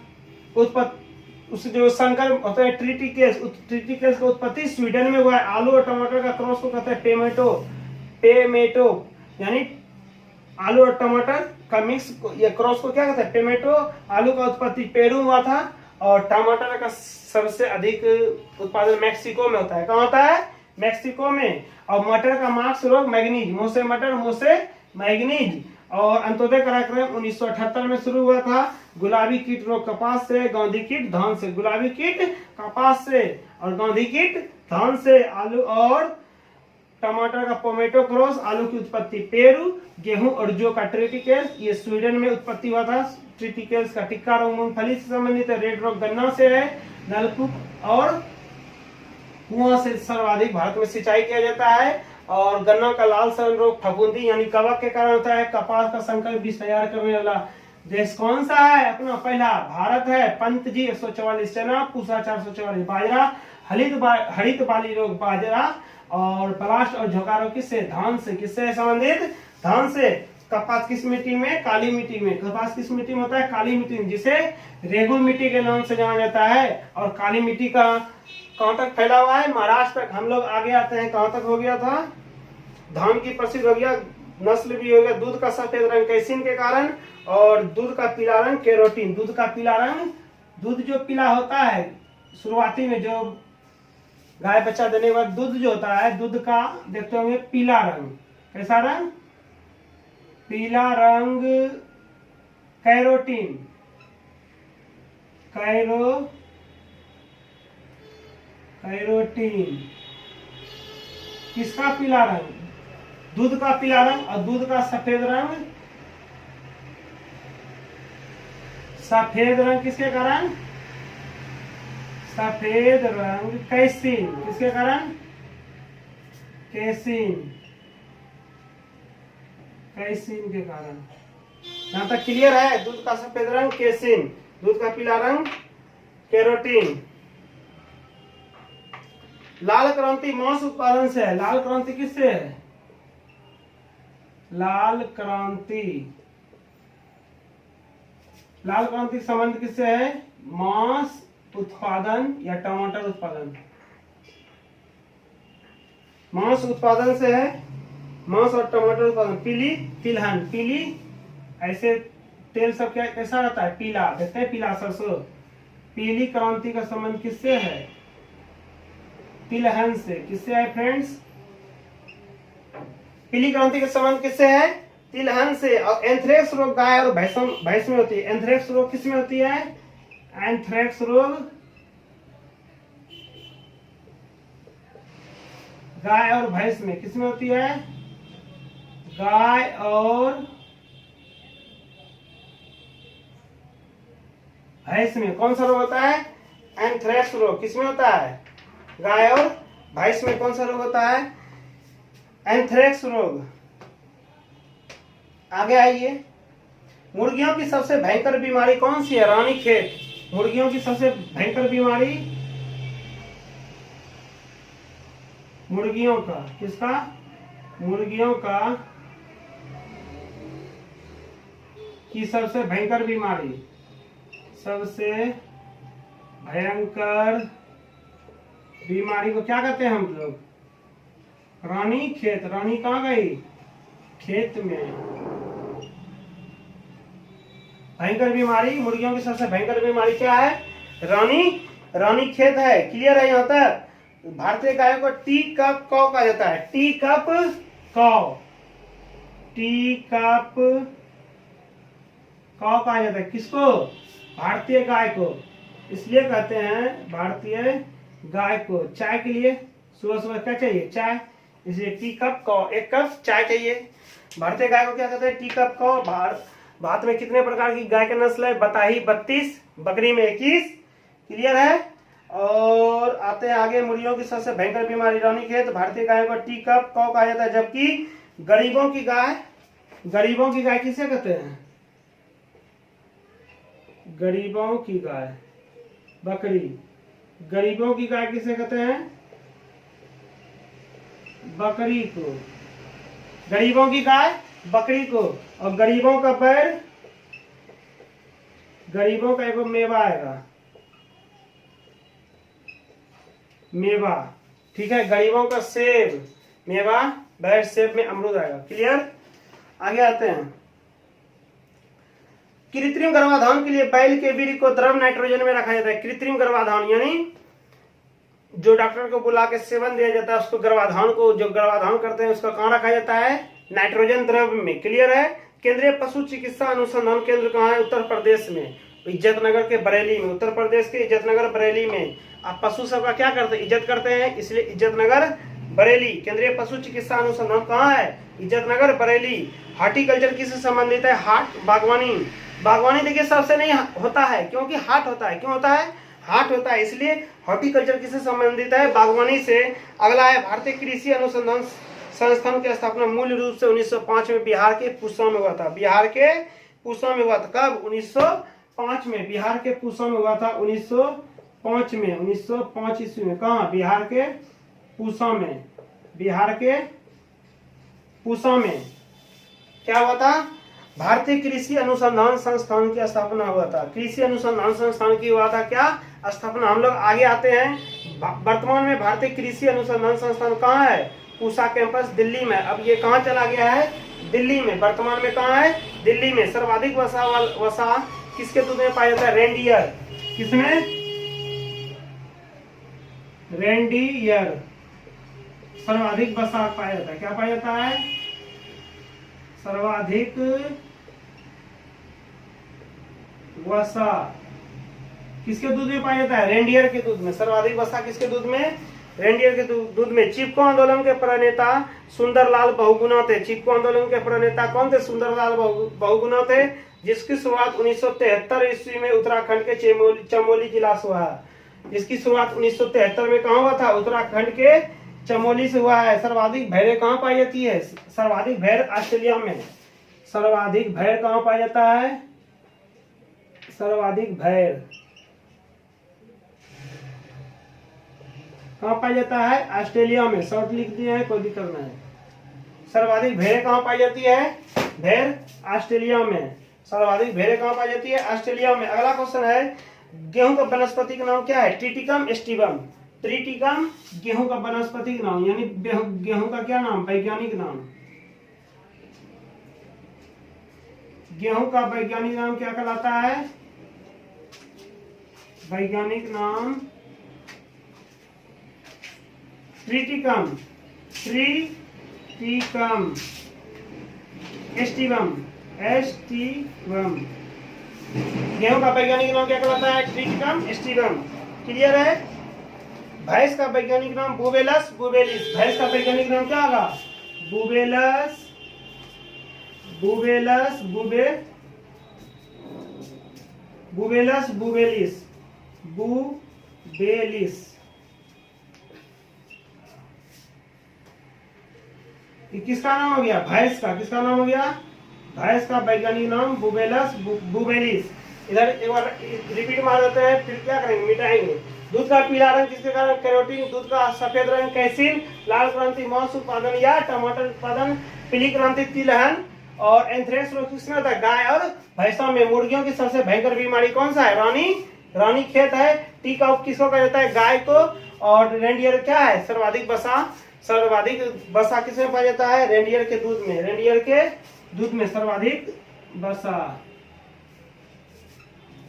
उत्पत्ति, उस जो संकर होता है ट्रिटिकेल्स का उत्पत्ति स्वीडन में हुआ है। आलू और टमाटर का क्रॉस को कहते हैं पेमेटो, यानी आलू और टमाटर का मिक्स या क्रॉस को क्या कहते हैं? पेमेटो। आलू का उत्पत्ति पेरू हुआ था। और टमाटर का सबसे अधिक उत्पादन मैक्सिको में होता है। कहाँ होता है? मैक्सिको में। और मटर का मार्क्स रोग मैग्नीज। मुंह से मटर, मुंह से मैग्नीज। और अंत्योदय कार्यक्रम 1978 में शुरू हुआ था। गुलाबी कीट रोग कपास से, गांधी कीट धान से। गुलाबी कीट कपास से और गांधी कीट धान से। आलू और टमाटर का पोमेटो क्रॉस। आलू की उत्पत्ति पेरू। गेहूं और जौ का ट्रिटिकेल्स, ये स्वीडन में उत्पत्ति हुआ था। ट्रिटिकेल्स का टिक्का रोग मूंगफली से संबंधित है। रेड रोग गन्ना से है। नलकूप और कुआं से सर्वाधिक भारत में सिंचाई किया जाता है। और गन्ना का लाल सन रोग फफूंदी यानी कवक के कारण होता है। कपास का संकर बीज तैयार करने वाला देश कौन सा है? अपना पहला भारत है। पंत जी 144 चना। पूसा 444 बाजरा। हरित बाली रोग बाजरा। और ब्लास्ट और झोंका रोग किससे? धान से। किससे संबंधित? धान से। कपास किस मिट्टी में? काली मिट्टी में। कपास किस मिट्टी में होता है? काली मिट्टी में, जिसे रेगू मिट्टी के नाम से जाना जाता है। और काली मिट्टी का कहां तक फैला हुआ है? महाराष्ट्र तक। हम लोग आगे आते हैं, कहां तक हो गया था? धान की प्रसिद्ध हो गया, नस्ल भी हो गया। दूध का सफेद रंग कैसिन के कारण। और दूध का पीला रंग केरोटीन। दूध का पीला रंग, दूध जो पीला होता है शुरुआती में, जो गाय बच्चा देने के बाद दूध जो होता है, दूध का देखते होंगे पीला रंग। कैसा रंग? पीला रंग कैरोटीन। कैरोटीन किसका पीला रंग? दूध का पीला रंग। और दूध का सफेद रंग, सफेद रंग किसके कारण? सफेद रंग कैसीन। किसके कारण? कैसीन के कारण। यहां तक क्लियर है? दूध का सफेद रंग कैसीन, दूध का पीला रंग कैरोटीन। लाल क्रांति मांस उत्पादन से है। लाल क्रांति किससे है? लाल क्रांति संबंध किससे है? मांस उत्पादन या टमाटर उत्पादन। मांस उत्पादन से है। मांस और टमाटर उत्पादन। पीली तिलहन, पीली ऐसे तेल सब क्या कैसा रहता है? पीला। देखते हैं पीला सरसों। पीली क्रांति का संबंध किससे है? तिलहन से। किससे है फ्रेंड्स? पीली क्रांति का संबंध किससे है? तिलहन से। और एंथ्रेक्स रोग गाय और भैंस में होती है। एंथ्रेक्स रोग किसमें होती है? एंथ्रेक्स रोग गाय और भैंस में। किसमें होती है? गाय और भैंस में। कौन सा रोग होता है? एंथ्रेक्स रोग किसमें होता है? गाय और भैंस में कौन सा रोग होता है? एंथ्रेक्स रोग। आगे आइए, मुर्गियों की सबसे भयंकर बीमारी कौन सी है? रानीखेत। मुर्गियों की सबसे भयंकर बीमारी, मुर्गियों का, किसका? मुर्गियों का की सबसे भयंकर बीमारी, सबसे भयंकर बीमारी को क्या कहते हैं हम लोग? रानीखेत। रानी कहाँ गई? खेत में। भयंकर बीमारी, मुर्गियों की सबसे भयंकर बीमारी क्या है? रानीखेत है। क्लियर है? यहाँ तक भारतीय गायों को टी कप कौ कहा जाता है। टी कप कौ, टी कप कौ कहा जाता है। किसको? भारतीय गाय को। इसलिए कहते हैं भारतीय गाय को। चाय के लिए सुबह सुबह क्या चाहिए? चाय। इसलिए टी कप कौ, एक कप चाय चाहिए। भारतीय गाय को क्या कहते हैं? टी कप कौ। भारत में कितने प्रकार की गाय का नस्ल है? बताही 32, बकरी में 21। क्लियर है? और आते हैं आगे, मुर्गियों की सबसे भयंकर बीमारी रानीखेत। भारतीय गायों को टी कप कौ कहा जाता है, जबकि गरीबों की गाय किसे कहते हैं? गरीबों की गाय, बकरी। गरीबों की गाय किसे कहते हैं? बकरी को। गरीबों की गाय बकरी को। और गरीबों का पैर, गरीबों का एक मेवा आएगा, मेवा। ठीक है? गरीबों का सेब, मेवा, बैर, सेब में अमरूद आएगा। क्लियर? आगे आते हैं, कृत्रिम गर्भाधान के लिए बैल के वीर्य को द्रव नाइट्रोजन में रखा जाता है। कृत्रिम गर्भाधान यानी जो डॉक्टर को बुला के सेवन दिया जाता है, उसको गर्भाधान को, जो गर्भाधान करते हैं उसका कहाँ रखा जाता है? नाइट्रोजन द्रव में। क्लियर है? केंद्रीय पशु चिकित्सा अनुसंधान केंद्र कहाँ है? उत्तर प्रदेश में, इज्जतनगर के बरेली में। उत्तर प्रदेश के इज्जतनगर बरेली में। आप पशु सबका क्या करते हैं? इज्जत करते हैं, इसलिए इज्जतनगर बरेली। केंद्रीय पशु चिकित्सा अनुसंधान कहाँ है? इज्जतनगर बरेली। हार्टिकल्चर किससे संबंधित है? हाट, बागवानी। बागवानी देखिए सबसे नहीं होता है, क्योंकि हाट होता है। क्यों होता है? हाट होता है, इसलिए हॉर्टिकल्चर किससे संबंधित है? बागवानी से। अगला है, भारतीय कृषि अनुसंधान संस्थान की स्थापना मूल रूप से 1905 में बिहार के पूसा में हुआ था। बिहार के पूसा में हुआ था। कब? 1905 में बिहार के पूसा में हुआ था। 1905 में, 1905 ईस्वी में। कहाँ? बिहार के पूसा में। बिहार के पूसा में क्या हुआ था? भारतीय कृषि अनुसंधान संस्थान की स्थापना हुआ था। कृषि अनुसंधान संस्थान की हुआ था क्या? स्थापना। हम लोग आगे आते हैं, वर्तमान में भारतीय कृषि अनुसंधान संस्थान कहाँ है? पूसा कैंपस, दिल्ली में। अब ये कहाँ चला गया है? दिल्ली में। वर्तमान में कहाँ है? दिल्ली में। सर्वाधिक वसा किसके दूध में पाया जाता है? रेंडियर। किसमें? रेंडियर। सर्वाधिक वसा पाया जाता है। क्या पाया जाता है? सर्वाधिक वसा किसके दूध में पाया जाता है? रेंडियर के दूध में। सर्वाधिक वसा किसके दूध में? रेंडियर के दूध में। चिपको आंदोलन के प्रणेता सुंदरलाल बहुगुणा थे। चिपको आंदोलन के प्रणेता कौन थे? सुंदरलाल बहुगुणा थे, जिसकी शुरुआत 1973 ईस्वी में उत्तराखंड के चमोली जिला से हुआ है। जिसकी शुरुआत 1973 में कहाँ हुआ था? उत्तराखंड के चमोली से हुआ है। सर्वाधिक भेड़ कहाँ पाई जाती है? सर्वाधिक भेड़ ऑस्ट्रेलिया में। सर्वाधिक भेड़ कहाँ पाया जाता है? सर्वाधिक भेड़ कहाँ पाया जाता है? ऑस्ट्रेलिया में। शॉर्ट लिख दिया है, कोई दिक्कत नहीं है। सर्वाधिक भेड़ कहाँ पाई जाती है? भेड़ ऑस्ट्रेलिया में। सर्वाधिक भेड़ कहाँ पाई जाती है? ऑस्ट्रेलिया में। अगला क्वेश्चन है, गेहूं का वनस्पति का नाम क्या है? Triticum aestivum. ट्रिटिकम गेहूं का वनस्पति नाम, यानी गेहूं का क्या नाम? वैज्ञानिक नाम। गेहूं का वैज्ञानिक नाम क्या कहलाता है? वैज्ञानिक नाम ट्रिटिकम। Triticum aestivum. एस्टिवम। गेहूं का वैज्ञानिक नाम क्या कहलाता है? Triticum aestivum. क्लियर है? भैंस का वैज्ञानिक नाम बुबेलस बुबेलिस। भैंस का वैज्ञानिक नाम क्या होगा? बुबेलस बुबेलस बुबेलिस। बुबेलिस। ये किसका नाम हो गया? भैंस का। किसका नाम हो गया? भैंस का वैज्ञानिक नाम बुबेलस बुबेलिस। इधर एक बार रिपीट मार देते हैं, फिर क्या करेंगे? मिटाएंगे। दूध का पीला रंग किसके कारण? कैरोटीन। दूध का सफेद रंग कैसीन। लाल क्रांति मांस उत्पादन या टमाटर उत्पादन। पीली क्रांति तिलहन। और एंथ्रेक्स रोग किसमें होता है? गाय और भैंसों में। मुर्गियों की सबसे भयंकर बीमारी कौन सा है? रानी खेत है। टी का किसको कहा जाता है? गाय को। और रेंडियर क्या है? सर्वाधिक वसा किसमें पाया जाता है? रेंडियर के दूध में। रेंडियर के दूध में सर्वाधिक वसा।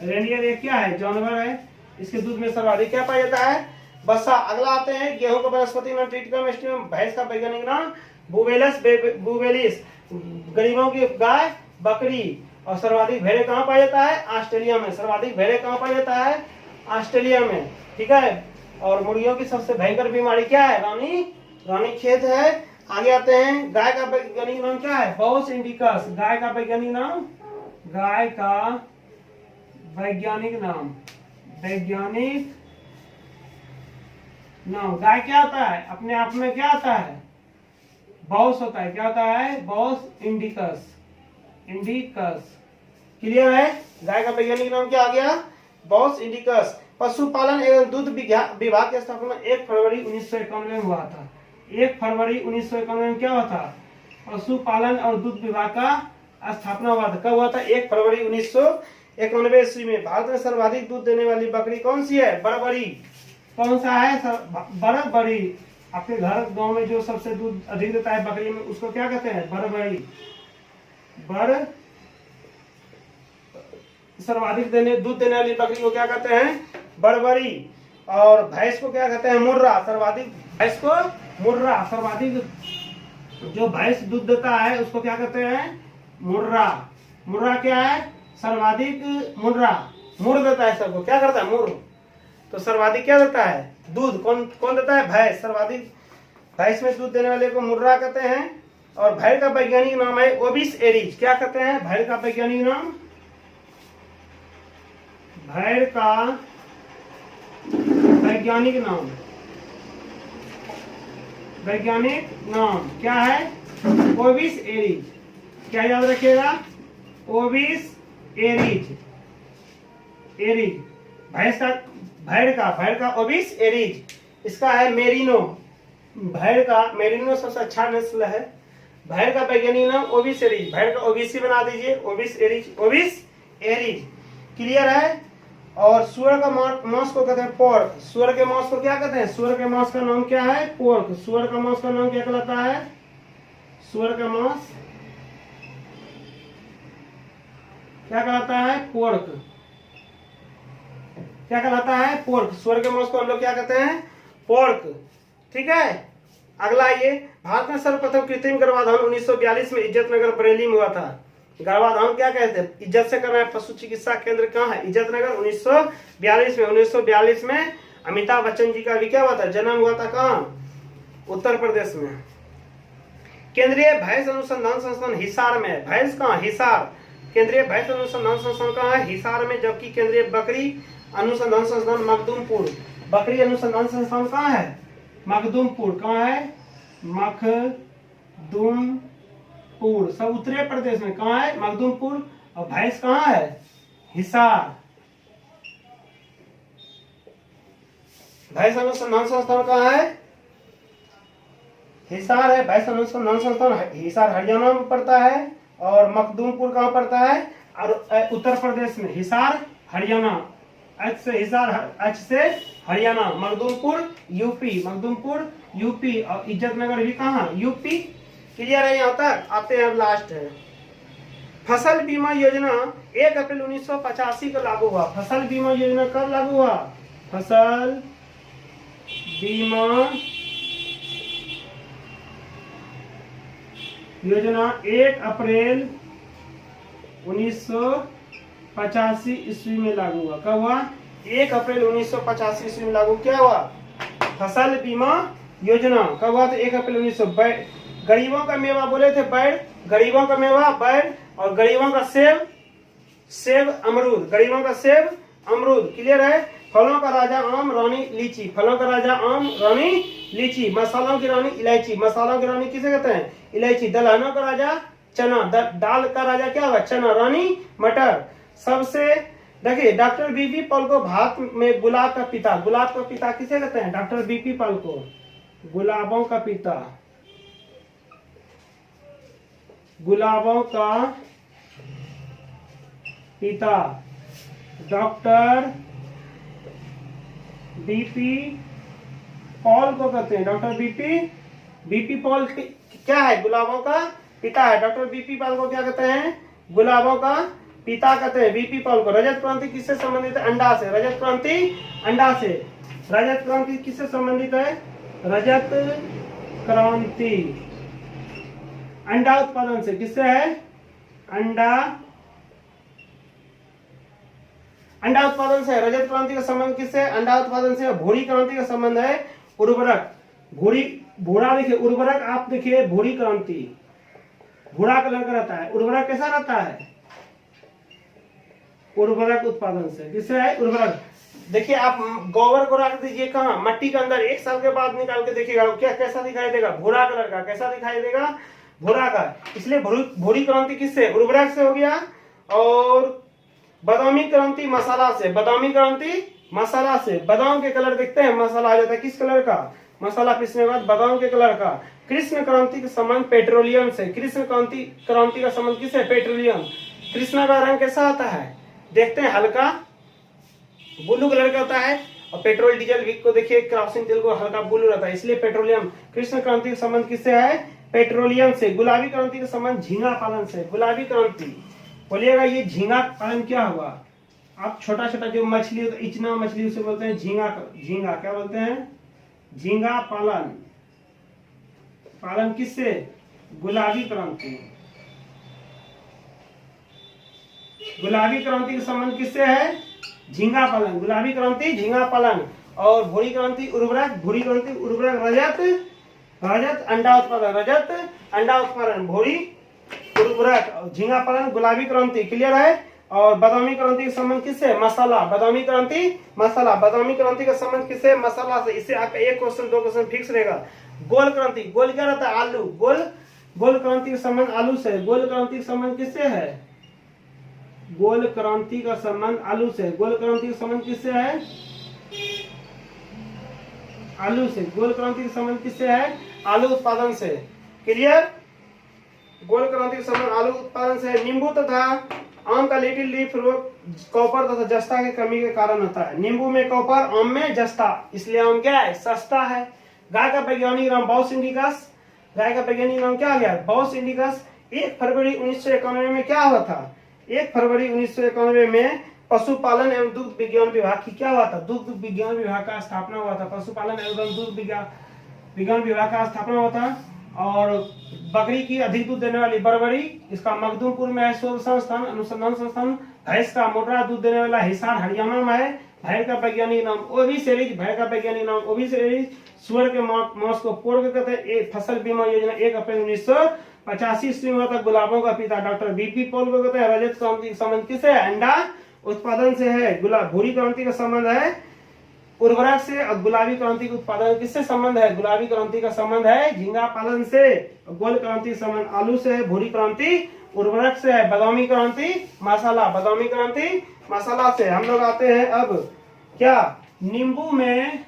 रेंडियर एक क्या है? जानवर है। इसके दूध में सर्वाधिक क्या पाया जाता है? वसा। अगला आते हैं गेहूं का वनस्पति नाम ट्रिटिकम स्टीम। भैंस का वैज्ञानिक नाम बुबेलस बुबेलिस। गरीबों की गाय बकरी। और सर्वाधिक भेड़े कहाँ पाया जाता है? ऑस्ट्रेलिया में। सर्वाधिक भेड़े कहाँ पाया जाता है? ऑस्ट्रेलिया में। ठीक है। और मुर्गियों की सबसे भयंकर बीमारी क्या है? रानी खेत है। आगे आते हैं, गाय का वैज्ञानिक नाम क्या है? Bos indicus. गाय का वैज्ञानिक नाम गाय क्या होता है? अपने आप में क्या होता है? बॉस होता है। क्या होता है? Bos indicus. क्लियर है? गाय का वैज्ञानिक नाम क्या आ गया? Bos indicus. पशुपालन एवं दूध विभाग की स्थापना 1 फरवरी 1991 में हुआ था। 1 फरवरी 1991 में क्या हुआ था? पशुपालन और दूध विभाग का स्थापना हुआ था। कब हुआ था? 1 फरवरी 1991 ईस्वी में। भारत में सर्वाधिक दूध देने वाली बकरी कौन सी है? बड़बड़ी। कौन सा है? बड़बड़ी। आपके घर गांव में जो सबसे दूध अधिक देता है बकरी में, उसको क्या कहते हैं? बड़बड़ी। सर्वाधिक दूध देने वाली बकरी को क्या कहते हैं? बड़बड़ी। और भैंस को क्या कहते हैं? मुर्रा। सर्वाधिक जो भैंस दूध देता है उसको क्या कहते हैं? मुर्रा क्या है? सर्वाधिक मुर्र देता है सबको। क्या करता है? मुर्र। तो सर्वाधिक क्या देता है? दूध। कौन देता है? भैंस। सर्वाधिक भैंस में दूध देने वाले को मुर्रा कहते हैं। और भेड़ का वैज्ञानिक नाम है ओबिस एरिज। क्या कहते हैं? भेड़ का वैज्ञानिक नाम क्या है? ओबिस एरिज। क्या याद रखिएगा? ओबिस एरिज। भेड़ का ओबिस एरिज। इसका है मेरिनो। भेड़ का मेरिनो सबसे अच्छा नस्ल है। भेड़ का वैज्ञानिक नाम ओबिस एरिज। भेड़ का ओबीसी बना दीजिए। ओबिस एरिज। क्लियर है? और सुअर का मांस को कहते हैं पोर्क। सुअर के मांस को क्या कहते हैं? सुअर के मांस का नाम क्या है? पोर्क। सुअर का मांस का नाम क्या कहलाता है? सुअर का मांस क्या कहलाता है? पोर्क। क्या कहलाता है? पोर्क। सुअर के मांस को हम लोग क्या कहते हैं? पोर्क। ठीक है। अगला आइए, भारत में सर्वप्रथम कृत्रिम गर्भाधान 1942 में इज्जतनगर बरेली में हुआ था। गर्भाधान क्या कहते हैं? इज्जत से करना है। पशु चिकित्सा केंद्र कहाँ है? इज्जतनगर। 1942 में अमिताभ बच्चन जी का भी क्या हुआ था? जन्म हुआ था। कहाँ? उत्तर प्रदेश में। केंद्रीय भैंस अनुसंधान संस्थान हिसार में। भैंस कहाँ? हिसार। केंद्रीय भैंस अनुसंधान संस्थान कहाँ है? हिसार में। जबकि केंद्रीय बकरी अनुसंधान संस्थान मखदूमपुर। बकरी अनुसंधान संस्थान कहाँ है? मखदूमपुर। कहाँ है? मखदूमपुर। सब उत्तर प्रदेश में। कहाँ है? मखदूमपुर। और भैंस कहाँ है? हिसार। भैंस अनुसंधान संस्थान कहाँ है? हिसार है। भैंस अनुसंधान संस्थान हिसार हरियाणा में पड़ता है। और मखदूमपुर कहाँ पड़ता है? और उत्तर प्रदेश में। हिसार हरियाणा। एच से हिसार, एच से हरियाणा। मखदूमपुर यूपी। और इज्जतनगर भी कहाँ? यूपी। क्लियर है यहाँ तक? आते हैं, अब लास्ट है। फसल बीमा योजना 1 अप्रैल 1985 को लागू हुआ। फसल बीमा योजना कब लागू हुआ? फसल बीमा योजना 1 अप्रैल 1985 ईस्वी में लागू हुआ। कब हुआ? 1 अप्रैल 1985 ईस्वी में लागू क्या हुआ? फसल बीमा योजना। कब हुआ? तो 1 अप्रैल 1900। गरीबों का मेवा बोले थे बैर। गरीबों का मेवा बैर। और गरीबों का सेब अमरूद। गरीबों का सेब अमरूद। क्लियर है? फलों का राजा आम, रानी लीची। फलों का राजा आम, रानी लीची। मसालों की रानी इलायची। मसालों की रानी किसे कहते हैं? इलायची। दलहनों का राजा चना। दाल का राजा क्या होगा? चना। रानी मटर। सबसे देखिए, डॉक्टर बीपी पॉल को भारत में गुलाब का पिता। गुलाब का पिता किसे कहते हैं? डॉक्टर बीपी पॉल को गुलाबों का पिता। गुलाबों का पिता डॉक्टर बीपी पॉल को कहते हैं। डॉक्टर बीपी पॉल क्या है? गुलाबों का पिता है। डॉक्टर बीपी पॉल को क्या कहते हैं? गुलाबों का पिता कहते हैं बीपी पॉल को। रजत क्रांति किससे संबंधित है? अंडा से। रजत क्रांति अंडा से। रजत क्रांति किससे संबंधित है? रजत क्रांति अंडा उत्पादन से। किससे है? अंडा उत्पादन से। रजत क्रांति का संबंध किससे? अंडा उत्पादन से। भूरी क्रांति का संबंध है उर्वरक। भूरा देखिए, उर्वरक आप देखिए, भूरी क्रांति भूरा कलर का रहता है। उर्वरक कैसा रहता है? उर्वरक उत्पादन से। किससे है? उर्वरक। देखिए, आप गोबर को रख दीजिए कहाँ? मट्टी के अंदर। 1 साल के बाद निकाल के देखिएगा क्या कैसा दिखाई देगा? भूरा कलर का। कैसा दिखाई देगा? भूरा का। इसलिए भूरी क्रांति किससे? उर्वरक से हो गया। और बादामी क्रांति मसाला से। बादामी क्रांति मसाला से। बादाम के कलर देखते हैं, मसाला आ जाता है किस कलर का? मसाला पीसने के बाद बादाम के कलर का। कृष्ण क्रांति का संबंध पेट्रोलियम से। कृष्ण क्रांति का संबंध किससे? पेट्रोलियम। कृष्णा का रंग कैसा आता है? देखते हैं, हल्का ब्लू कलर का होता है। और पेट्रोल डीजल को देखिए, केरोसिन तेल को हल्का ब्लू रहता है, इसलिए पेट्रोलियम। कृष्ण क्रांति का संबंध किससे है? पेट्रोलियम से। गुलाबी क्रांति का संबंध झींगा पालन से। गुलाबी क्रांति बोलिएगा, ये झींगा पालन क्या हुआ? आप छोटा छोटा जो मछली होता है, इचना मछली, उसे बोलते हैं झींगा। झींगा क्या बोलते हैं? झींगा पालन। पालन किससे? गुलाबी क्रांति। गुलाबी क्रांति का संबंध किससे है? झींगा पालन। गुलाबी क्रांति झींगा पालन। और भूरी क्रांति उर्वरक। भूरी क्रांति उर्वरक। रजत अंडा उत्पादन। रजत अंडा उत्पादन। भूरी उर्वरक। झींगा पालन। गुलाबी क्रांति। क्लियर है? और बादामी क्रांति का संबंध किससे? मसाला। बादामी क्रांति मसाला। बादामी क्रांति का संबंध किससे? मसाला से। इससे आपका 1 क्वेश्चन 2 क्वेश्चन फिक्स रहेगा। गोल क्रांति। गोल क्या रहता है? आलू। गोल क्रांति का संबंध आलू से। गोल क्रांति का संबंध किससे है? गोल क्रांति का संबंध आलू से। गोल क्रांति का संबंध किससे है? आलू से। गोल क्रांति का संबंध किससे है? आलू उत्पादन से। क्लियर? गोल क्रांति का संबंध आलू उत्पादन से। नींबू तथा आम का लिटिल लीफ रोग कॉपर तथा जस्ता की कमी के कारण होता है। नींबू में कॉपर, आम में जस्ता, इसलिए आम क्या है? सस्ता है। गाय का वैज्ञानिक नाम बॉस इंडिकस। गाय का वैज्ञानिक नाम क्या आ गया? Bos indicus. 1 फरवरी 1991 में क्या हुआ था? 1 फरवरी 1991 में पशुपालन एवं दुग्ध विज्ञान विभाग की क्या हुआ था? दुग्ध विज्ञान विभाग का स्थापना हुआ था। पशुपालन एवं दुग्ध विज्ञान विभाग का स्थापना हुआ था। और बकरी की अधिक दूध देने वाली बरबरी, इसका मखदूमपुर में है शोध संस्थान, अनुसंधान संस्थान। भैंस का मोटरा दूध देने वाला हिसार हरियाणा में है। भैंस का वैज्ञानिक नाम ओविसेरीज। भैंस का वैज्ञानिक नाम ओविसेरीज। सुअर के मांस को पोर्क कहते हैं। फसल बीमा योजना 1 अप्रैल 1985 ईस्वी में हुआ था। गुलाबों का पिता डॉक्टर बीपी पॉल को कहते हैं। रजत क्रांति का संबंध किससे है? अंडा उत्पादन से है। भूरी क्रांति का संबंध है उर्वरक से। और गुलाबी क्रांति का उत्पादन किससे संबंध है? गुलाबी क्रांति का संबंध है झींगा पालन से। गोल क्रांति का संबंध आलू से है। भूरी क्रांति उर्वरक से है। बादामी क्रांति मसाला। बादामी क्रांति मसाला से। हम लोग आते हैं अब क्या? नींबू में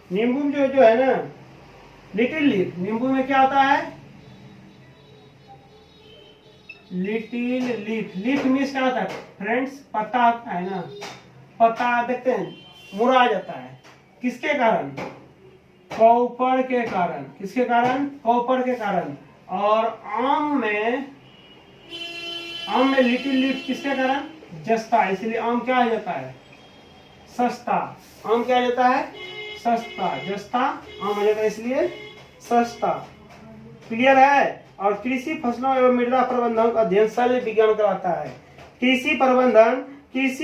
जो है ना, लिटिल लीफ। नींबू में क्या होता है? Little leaf. लीफ मीन्स क्या होता है फ्रेंड्स? पत्ता होता है ना। पत्ता देखते हैं मुड़ा जाता है। किसके कारण? कॉपर के कारण। किसके कारण? कॉपर के कारण। और आम में लिटिल लीफ किसके कारण? जस्ता। इसलिए आम क्या हो जाता है? सस्ता। आम क्या हो जाता है? सस्ता। जस्ता आम हो जाता है, इसलिए सस्ता। क्लियर है? और कृषि फसलों एवं मृदा प्रबंधन का अध्ययन शल्य विज्ञान कराता है। कृषि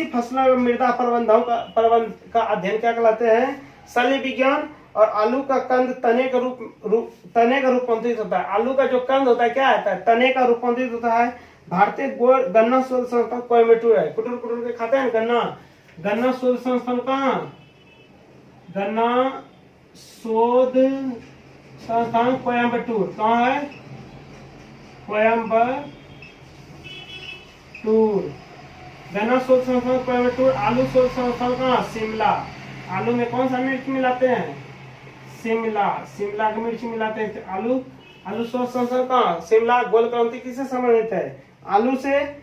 फसलों एवं मृदा प्रबंधन का अध्ययन क्या कहलाते हैं? शल्य विज्ञान। और आलू का कंद तने का रूपांतरित होता है। आलू का जो कंद होता है क्या होता है? तने का रूपांतरित होता है। भारतीय गन्ना शोध संस्थान कोयम्बटूर है। कुटुर कुटुर के खाते हैं गन्ना। गन्ना शोध संस्थान कहाँ? गन्ना शोध संस्थान कोयम्बटूर। कहाँ है? कोयम्बटूर। गन्ना शोध संस्थान कोयम्बटूर। आलू शोध संस्थान कहाँ? शिमला। आलू में कौन सा मिर्च मिलाते हैं? शिमला। शिमला की मिर्च मिलाते हैं। आलू आलू शोध संस्थान कहाँ? शिमला। गोल क्रांति किससे संबंधित है? आलू से।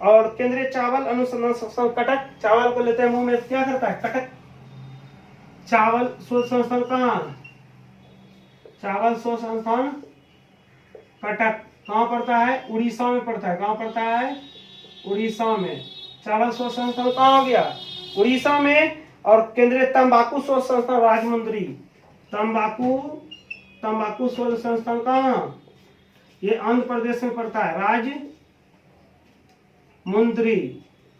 और केंद्रीय चावल अनुसंधान संस्थान कटक। चावल को लेते हैं मुंह में, क्या करता है? कटक। चावल शोध संस्थान कहाँ? चावल शोध संस्थान कटक। कहाँ पड़ता है? उड़ीसा में पड़ता है। कहाँ पड़ता है? उड़ीसा में। चावल शोध संस्थान कहाँ हो गया? उड़ीसा में। और केंद्रीय तंबाकू शोध संस्थान राजमुंदरी। तंबाकू शोध संस्थान कहाँ? ये आंध्र प्रदेश में पड़ता है। राजमुंदरी।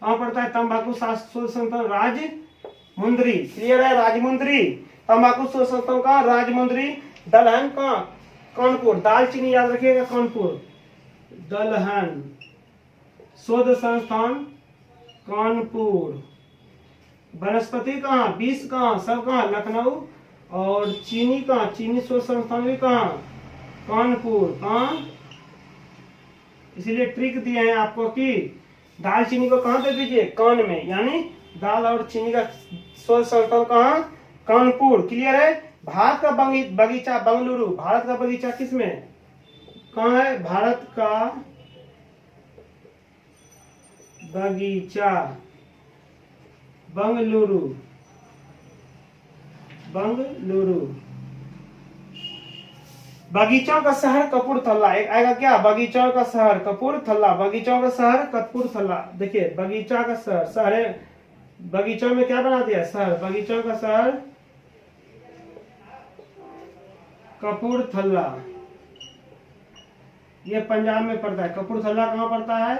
कहाँ पड़ता है तंबाकू शोध संस्थान? राजमुंदरी। क्लियर है? राजमुंदरी। तंबाकू शोध संस्थान कहाँ? राजमुंदरी। दलहन कहाँ? कानपुर। दालचीनी याद रखिएगा, कानपुर। दलहन शोध संस्थान कानपुर। वनस्पति कहाँ? बीज कहाँ? सब कहाँ? लखनऊ। और चीनी कहाँ? चीनी शोध संस्थान भी कहाँ? कानपुर। कहाँ? इसीलिए ट्रिक दिए हैं आपको कि दालचीनी को कहाँ दे दीजिए? कान में। यानी दाल और चीनी का शोध संस्थान कहाँ? कानपुर। क्लियर है? भारत का बगीचा बंगलुरु। भारत का बगीचा किस में? कहाँ है? भारत का बगीचा बंगलुरु। बगीचों का शहर कपूरथला। एक आएगा क्या? बगीचों का शहर कपूरथला। बगीचों का शहर कपूरथला। देखिए बगीचा का शहर है। बगीचों में क्या बना दिया? शहर। बगीचों का शहर कपूरथला। ये पंजाब में पड़ता है। कपूरथला कहाँ पड़ता है?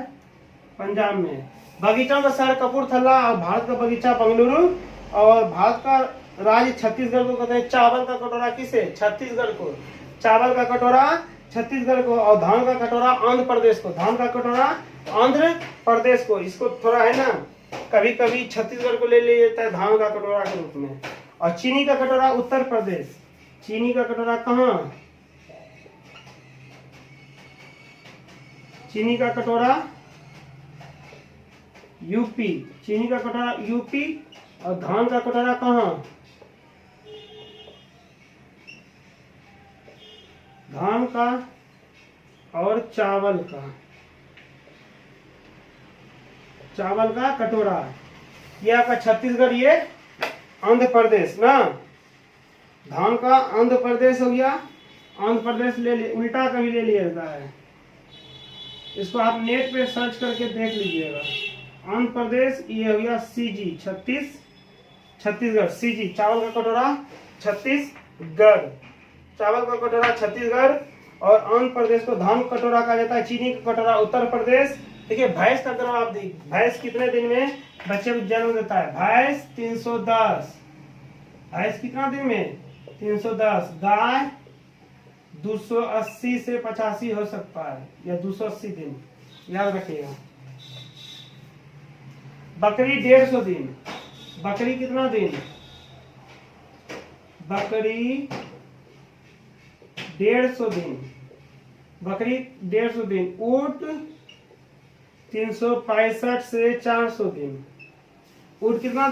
पंजाब में। बगीचों का शहर कपूरथला। और भारत का बगीचा बंगलुरु। और भारत का राज्य छत्तीसगढ़ को कहते हैं। चावल का कटोरा किसे? छत्तीसगढ़ को। चावल का कटोरा छत्तीसगढ़ को। और धान का कटोरा आंध्र प्रदेश को। धान का कटोरा आंध्र प्रदेश को। इसको थोड़ा है ना, कभी कभी छत्तीसगढ़ को ले लिया जाता है धान का कटोरा के रूप में। और चीनी का कटोरा उत्तर प्रदेश। चीनी का कटोरा कहाँ? चीनी का कटोरा यूपी। चीनी का कटोरा यूपी। और धान का कटोरा कहाँ? धान का और चावल का कटोरा। ये आपका छत्तीसगढ़, ये आंध्र प्रदेश ना। धान का आंध्र प्रदेश हो गया। आंध्र प्रदेश उल्टा कभी ले लिया जाता है। इसको आप नेट पे सर्च करके देख लीजिएगा। आंध्र प्रदेश ये हो गया सीजी, छत्तीसगढ़। सीजी चावल का कटोरा छत्तीसगढ़। चावल का कटोरा छत्तीसगढ़। और आंध्र प्रदेश को धान कटोरा कहा जाता है। चीनी का कटोरा उत्तर प्रदेश। देखिए भैंस का कटोरा आप देखिए, भैंस कितने दिन में बच्चे को जन्म देता है? भैंस 310। भैंस कितना दिन में? 310। गाय 280 से 85 हो सकता है, या 280 दिन, याद रखिएगा। बकरी 150 दिन। बकरी कितना दिन? बकरी 150 दिन। बकरी 150 दिन। ऊंट 365 से 400 दिन। ऊंट कितना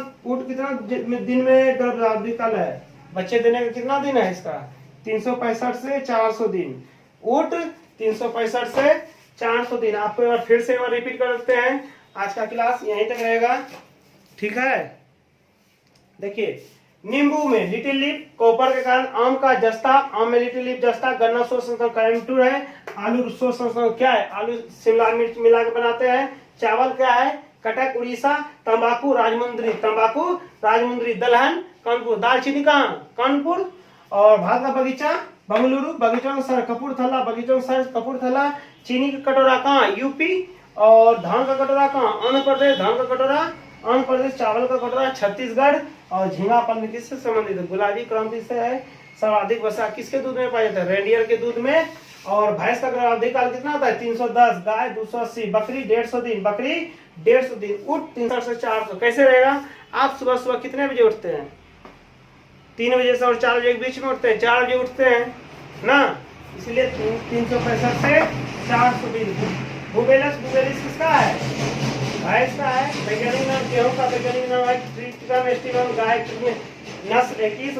दिन में गर्भधारण है? बच्चे देने का कितना दिन है इसका? 365 से 400 दिन। ऊंट 365 से 400 दिन। आपको एक बार फिर से एक बार रिपीट कर देते हैं। आज का क्लास यहीं तक रहेगा, ठीक है? देखिए नींबू में लिटिल लीफ, कॉपर के कारण आम का जस्ता, आम में लिटिल लीफ जस्ता। गन्ना शोध संस्थान कोयम्बटूर है। आलू शोध संस्थान क्या है? आलू शिमला मिर्च मिला के बनाते हैं। चावल क्या है? कटक उड़ीसा। तंबाकू राजमुंदरी। दलहन कानपुर। दालचीनी कहाँ? कानपुर। और भारत का बगीचा बंगलुरु। बगीचों का शहर कपूरथला। चीनी का कटोरा कहाँ? यूपी। और धान का कटोरा कहाँ? आंध्र प्रदेश। धान का कटोरा आंध्र प्रदेश। चावल का कटोरा छत्तीसगढ़। और झींगा पालन किससे संबंधित है? गुलाबी क्रांति से है। सर्वाधिक वसा किसके दूध में पाया जाता है? रेंडियर के दूध में और भैंस का गर्भावधि काल कितना होता है 310, गाय 280, बकरी 150 दिन, बकरी 150 दिन, ऊँट 300 से 400। कैसे रहेगा? आप सुबह सुबह कितने बजे उठते हैं? 3 बजे से और 4 बजे के बीच में उठते हैं, 4 बजे उठते हैं ना, इसलिए 365 से 400 दिन। बुबेलस किसका है? भैंस का है। वैज्ञानिक नाम गेहूं का वैज्ञानिक नाम है ट्रिटिकम एस्टिवम। गाय कितने नस्ल? 21,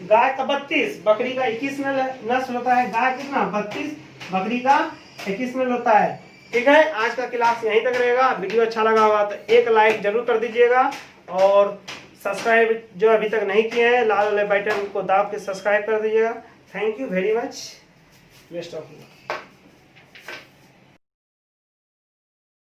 गाय का 32, बकरी का 21 नस्ल होता है। गाय कितना? 32, बकरी का 21 नस्ल होता है। ठीक है, आज का क्लास यहीं तक रहेगा। वीडियो अच्छा लगा होगा तो एक लाइक जरूर कर दीजिएगा, और सब्सक्राइब जो अभी तक नहीं किए हैं लाल वाले बटन को दाब के सब्सक्राइब कर दीजिएगा। Thank you very much, best of luck.